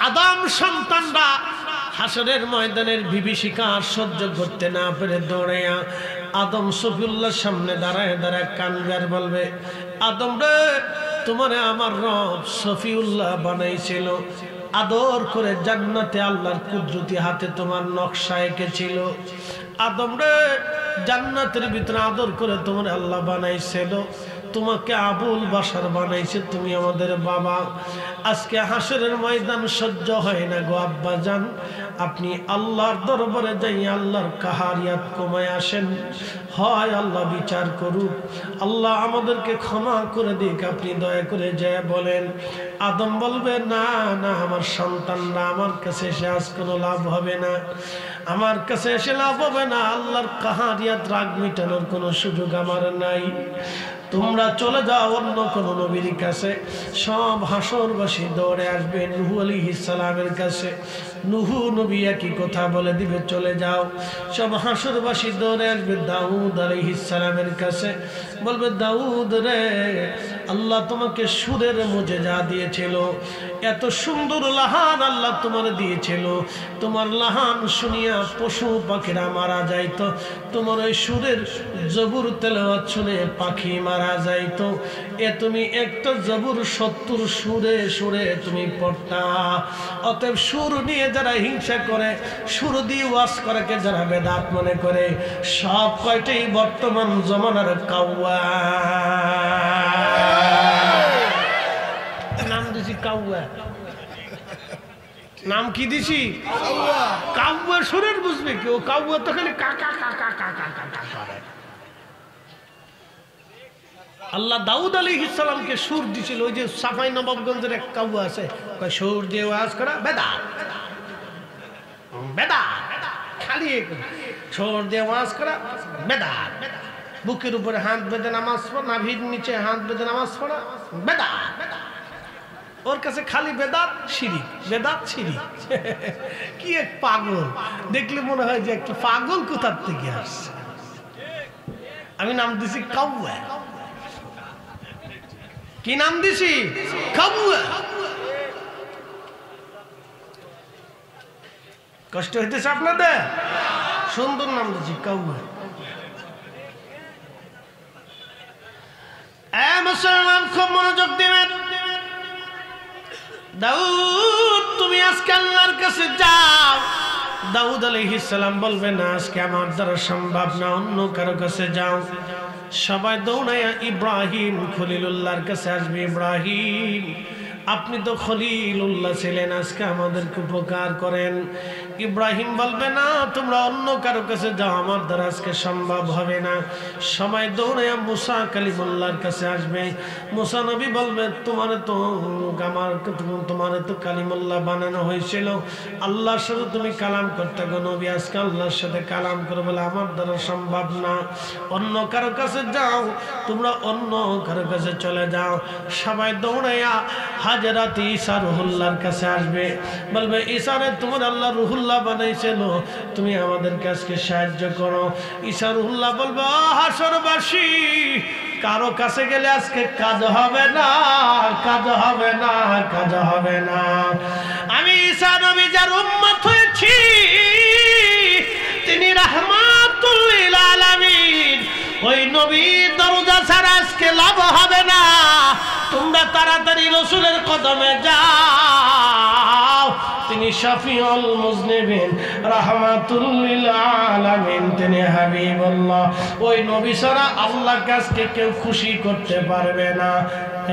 আদম সন্তানরা হাসরের ময়দানের বিভীষিকা সহ্য করতে না পেরে দৌড়ে আদম সফিউল্লাহর সামনে দাঁড়ায় দাঁড়ায় কাঁদবে আর বলবে, আদম রে, তোমারে আমার রব সফিউল্লাহ বানাইছিল, আদর করে জান্নাতে আল্লাহর কুদরতি হাতে তোমার নকশা এঁকেছিল। আদম রে, জান্নাতের ভিতরে আদর করে তোমার আল্লাহ বানাইছিল, তোমাকে আবুল বাশার বানাইছে, তুমি আমাদের বাবা। আজকে হাসরের ময়দান সহ্য হয় না গো আব্বা জান, আপনি আল্লাহর দরবারে যাই আল্লাহর কাহারিয়াত কমায় আসেন, হয় আল্লাহ বিচার করুক, আল্লাহ আমাদেরকে ক্ষমা করে দিক, আপনি দয়া করে যায় বলেন। আদম বলবে, না না, আমার সন্তানরা আমার কাছে এসে আজ কোনো লাভ হবে না, আমার কাছে এসে লাভ হবে না, আল্লাহর কাহারিয়াত রাগ মিটানোর কোনো সুযোগ আমার নাই, তোমরা চলে যাও অন্য কোন নবীর কাছে। সব হাসরবাসী দৌড়ে আসবে নূহ আলাইহিস সালামের কাছে। নূহ নবী নবী একই কথা বলে দিবে, চলে যাও। সব হাসরবাসী দৌড়ে আসবে দাউদ আলাইহিস সালামের কাছে, বলবে দাউদ রে, আল্লাহ তোমাকে সুরের মুজিজা দিয়েছিল, এত সুন্দর লাহান আল্লাহ তোমার দিয়েছিল, তোমার লাহান শুনিয়া পশু পাখিরা মারা যাইতো, তোমার ওই সুরের জবুর তেলাওয়াত শুনে পাখি মারা যাইতো, এ তুমি একটা জবুর 70 সুরে সুরে তুমি পড়তা। অতএব সুর নিয়ে যারা হিংসা করে, সুর দিয়ে ওয়াজ করাকে যারা বেদাত মনে করে, সব কয়টাই বর্তমান জমানার কাউয়া। নাম দিছি কাউয়া, নাম কি দিছি কাউয়া। সুরের বুঝবে কি? ও কাউয়া তো খালি কাকা কাকা কাকা কাকা করে। আল্লাহ দাউদ আলাইহিস সালামকে সুর দিছিল। ওই যে সাফাই নবাবগঞ্জের এক কাউয়া আছে, কয় সুর দিয়ে ওয়াজ করা বেদাত, বেদাত, খালি সুর দিয়ে ওয়াজ করা বেদাত। বুকের উপরে হাত বেঁধে নামাজ পড়া, নাভির নিচে হাত বেঁধে নামাজ পড়া বেদাত। ওর কাছে খালি বেদাত শিরিক, বেদাত শিরিক। কি এক পাগল, দেখলে মনে হয় যে একটা পাগল কোথার থেকে আসছে। আমি নাম দিছি কাউয়া। কি নাম দিছি? কাউয়া। কষ্ট হইতেছে আপনাদের? সুন্দর নাম দিছি কাউয়া। মুসলমান খুব মনোযোগ দিবেন। দাউদ তুমি আজকে আল্লাহর কাছে যাও। দাউদ আলাইহিস সালাম বলবে না, আজকে আমার দ্বারা সম্ভব না, অন্য কারো কাছে যাও। সবাই দৌড়াইয়া ইব্রাহিম খলিলুল্লাহর কাছে আসবে। ইব্রাহিম, আপনি তো খলিলুল্লাহ ছিলেন, আজকে আমাদেরকে উপকার করেন। ইব্রাহিম বলবে না, তোমরা অন্য কারো কাছে যাও, আমার দ্বারা আজকে সম্ভব হবে না। সবাই দৌড়াইয়া মুসা কালিমুল্লাহর কাছে আসবে। মুসা নবী বলবে, তোমার তো কালিমুল্লাহ বানানো হয়েছিল, আল্লাহর সাথে তুমি কালাম করতে গো নবী, আজকে আল্লাহর সাথে কালাম করে বলে আমার দ্বারা সম্ভব না, অন্য কারো কাছে যাও। তোমরা অন্য কারো কাছে চলে যাও। সবাই দৌড়াইয়া হাজরাত ঈসা রুহুল্লাহর কাছে আসবে। বলবে, ঈসারে তোমার আল্লাহ রুহুল্লাহ বানাইছিল, তুমি আমাদেরকে আজকে সাহায্য করো। ঈসা রুহুল্লাহ বলবে, হাসরবাসী, কারো কাছে গেলে আজকে কাজ হবে না, কাজ হবে না, কাজ হবে না। আমি ঈসা নবী যার উম্মত হয়েছি, তিনি রাহমাতুল লিল আলামিন, ওই নবীর দরজা ছাড়া আজকে লাভ হবে না। তোমরা তাড়াতাড়ি রাসূলের কদমে যাও, তিনি শাফিউল মুজনিবিন, রাহমাতুল লিল আলামিন, তিনি হাবিবুল্লাহ। ওই নবী ছাড়া আল্লাহর কাছে কেউ খুশি করতে পারবে না।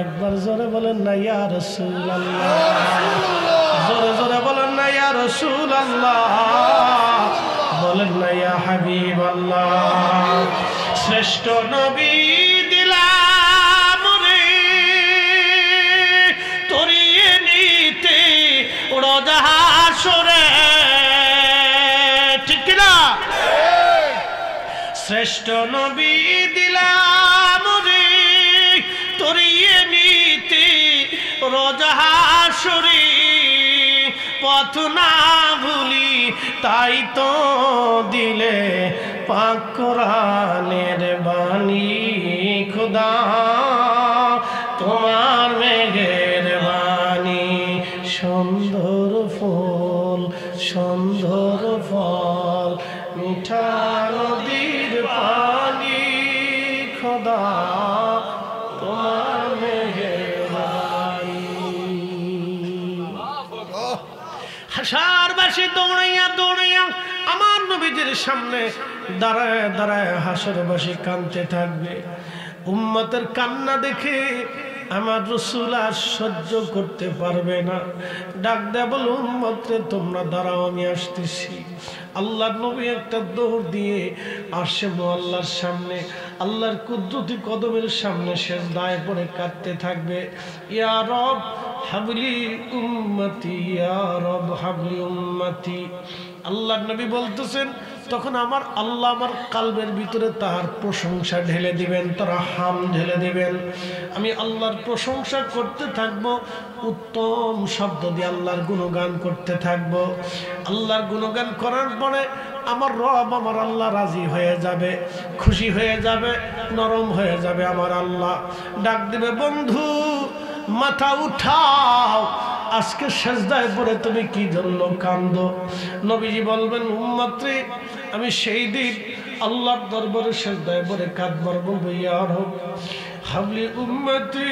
একবার জোরে বলেন না ইয়া রাসূলুল্লাহ, জোরে জোরে বলেন না ইয়া রাসূলুল্লাহ, বলেন না ইয়া হাবিবাল্লাহ। শ্রেষ্ঠ নবী দিলাম রে তরিয়ে নিতে রোজা হাসরে, ঠিক না? শ্রেষ্ঠ নবী দিলাম রে তরিয়ে নিতে রোজা হাসরে, পথ না ভুলি তাই তো দিলে পাক কোরআনের বাণী, খুদা তোমার মেঘের বাণী। সুন্দর ফুল সুন্দর ফল, মিঠা নদীর পানি, খোদা তোমার মেঘের বাণী। হাসরবাসী দৌড়াইয়া দৌড়াইয়া আমার নবীজির সামনে দাঁড়ায় দাঁড়ায় হাসরবাসী কাঁদতে থাকবে। উম্মতের কান্না দেখে আমার রাসূল আর সহ্য করতে পারবে না। ডাক দেয়া বল, উম্মত রে তোমরা দাঁড়াও, আমি আসতেছি। আল্লাহর নবী একটা দৌড় দিয়ে আসে আল্লাহর সামনে, আল্লাহর কুদরতি কদমের সামনে সিজদায় পড়ে কাঁদতে থাকবে। ইয়া রব হাবলি উম্মতি, ইয়া রব হাবলি উম্মতি। আল্লাহর নবী বলতেছেন, তখন আমার আল্লাহ আমার কালবের ভিতরে তার প্রশংসা ঢেলে দিবেন, তার হাম ঢেলে দিবেন। আমি আল্লাহর প্রশংসা করতে থাকব, উত্তম শব্দ দিয়ে আল্লাহর গুণগান করতে থাকব। আল্লাহর গুণগান করার পরে আমার রব আমার আল্লাহ রাজি হয়ে যাবে, খুশি হয়ে যাবে, নরম হয়ে যাবে। আমার আল্লাহ ডাক দিবে, বন্ধু মাথা উঠাও, আজকে সেজদায় পড়ে তুমি কি জন্য কান্দো? নবীজি বলবেন, উম্মতরে আমি সেই দিন আল্লাহর দরবারে সেজদায় পড়ে কাঁদবার বলবো, ইয়া রব হাবলি উম্মতি,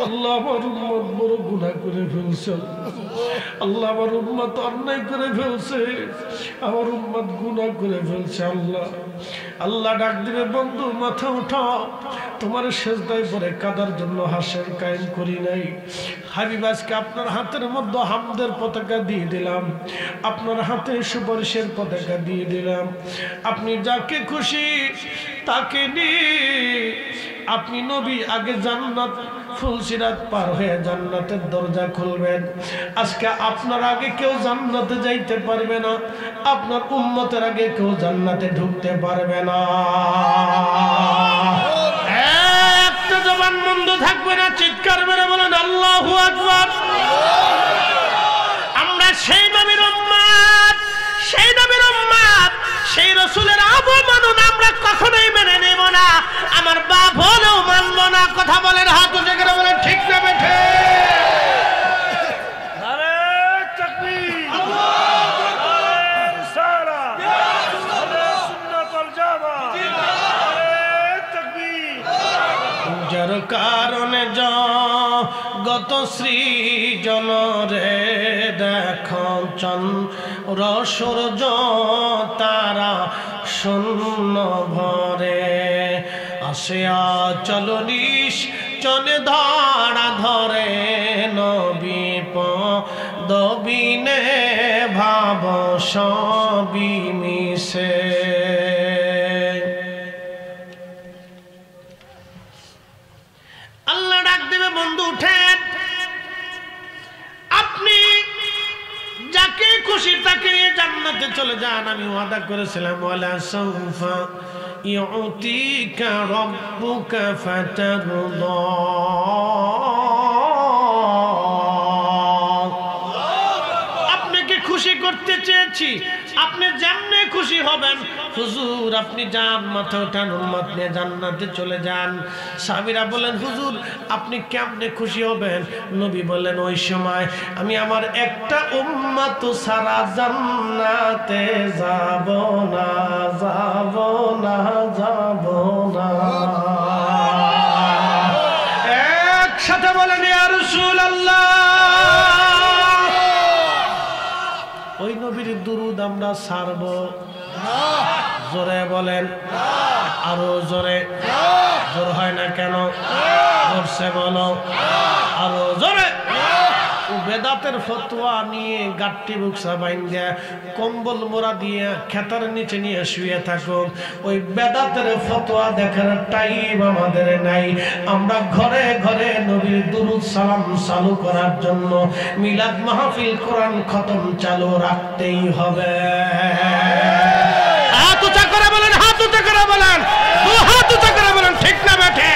আল্লাহ আমার উম্মত বড় গুনাহ করে ফেলছে, আল্লাহ আমার উম্মত অন্যায় করে ফেলছে, আমার উম্মত গুনাহ করে ফেলছে। আল্লাহ আল্লাহ ডাক দিবে, বন্ধু মাথা উঠাও, তোমার সেজদায় পড়ে কাদার জন্য হাসের কায়েম করি নাই। হাবিব আজকে আপনার হাতের মধ্যে হামদের পতাকা দিয়ে দিলাম, আপনার হাতে সুপারিশের পতাকা দিয়ে দিলাম। আপনি যাকে খুশি তাকে নিয়ে আপনি নবী আগে জান্নাত ফুলসিরাত পার হয়ে জান্নাতের দরজা খুলবেন। আজকে আপনার আগে কেউ জান্নাতে যাইতে পারবে না, আপনার উম্মতের আগে কেউ জান্নাতে ঢুকতে পারবে না। একটা জবান বন্ধ থাকবে না, চিৎকার মেরে বলেন আল্লাহু আকবার। আমরা সেই নবীর উম্মত, সেই নবীর উম্মত, সেই রাসূলের অবমাননা আমরা কখনোই মেনে নেব না, আমার বাপ হলেও মানব না। কথা বলেন, হাত উঁচু করে বলেন ঠিক না বেঠে? নারে তাকবীর, নারে রিসালাত, নারে সুন্নাত ওয়াল জামাত, নারে তাকবীর। যার কারণে গত সৃজন রে দেখো চন্দ্র সূর্য তারা শূন্য ভরে, আসে চলনিস চলে ধরা ধরে, নবী পদবিনে ভাব সবই মিশে। আল্লাহ ডাক দেবে, বন্ধু উঠেন, আপনি যাকে খুশি তাকে নিয়ে জান্নাতে চলে যান। আমি ওয়াদা করেছিলাম, ওয়ালা সাউফা ইউতিকা রাব্বুকা ফাতারদা। আপনাকে খুশি করতে চেয়েছি, আপনি যেমনে খুশি হবেন। হুজুর আপনি যান, মাথা উঠান, উম্মত নিয়ে জান্নাতে চলে যান। সাহাবীরা বলেন, হুজুর আপনি কেমনে খুশি হবেন? নবী বলেন, ওই সময় আমি আমার একটা উম্মত সারা জান্নাতে যাব না, যাব না, যাব না। একসাথে বলেন, ইয়া রাসূলুল্লাহ। ওই নবীর দুরূদ আমরা ছাড়ব? জোরে বলেন, আরো জোরে। জোর হয় না কেন? জোরসে বলো, আরো জোরে। বেদাতের ফতোয়া নিয়ে গাট্টি বুকসা বাইন্দা কম্বল মোড়া দিয়ে খেতার নিচে নিয়ে শুয়ে থাকো, ওই বেদাতের ফতোয়া দেখার টাইম আমাদের নাই। আমরা ঘরে ঘরে নবীর দুরূদ সালাম চালু করার জন্য মিলাদ মাহফিল, কোরআন খতম চালু রাখতেই হবে। হাত উঁচা করে বলেন, হাত উঁচা করে বলেন, দু হাত উঁচা করে বলেন ঠিক না বেঠে?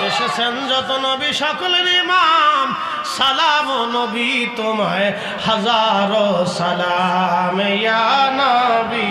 এসেছেন যত নবী সকলের ইমাম, সালাম নবী তোমায় হাজারো সালাম, ইয়া নবী।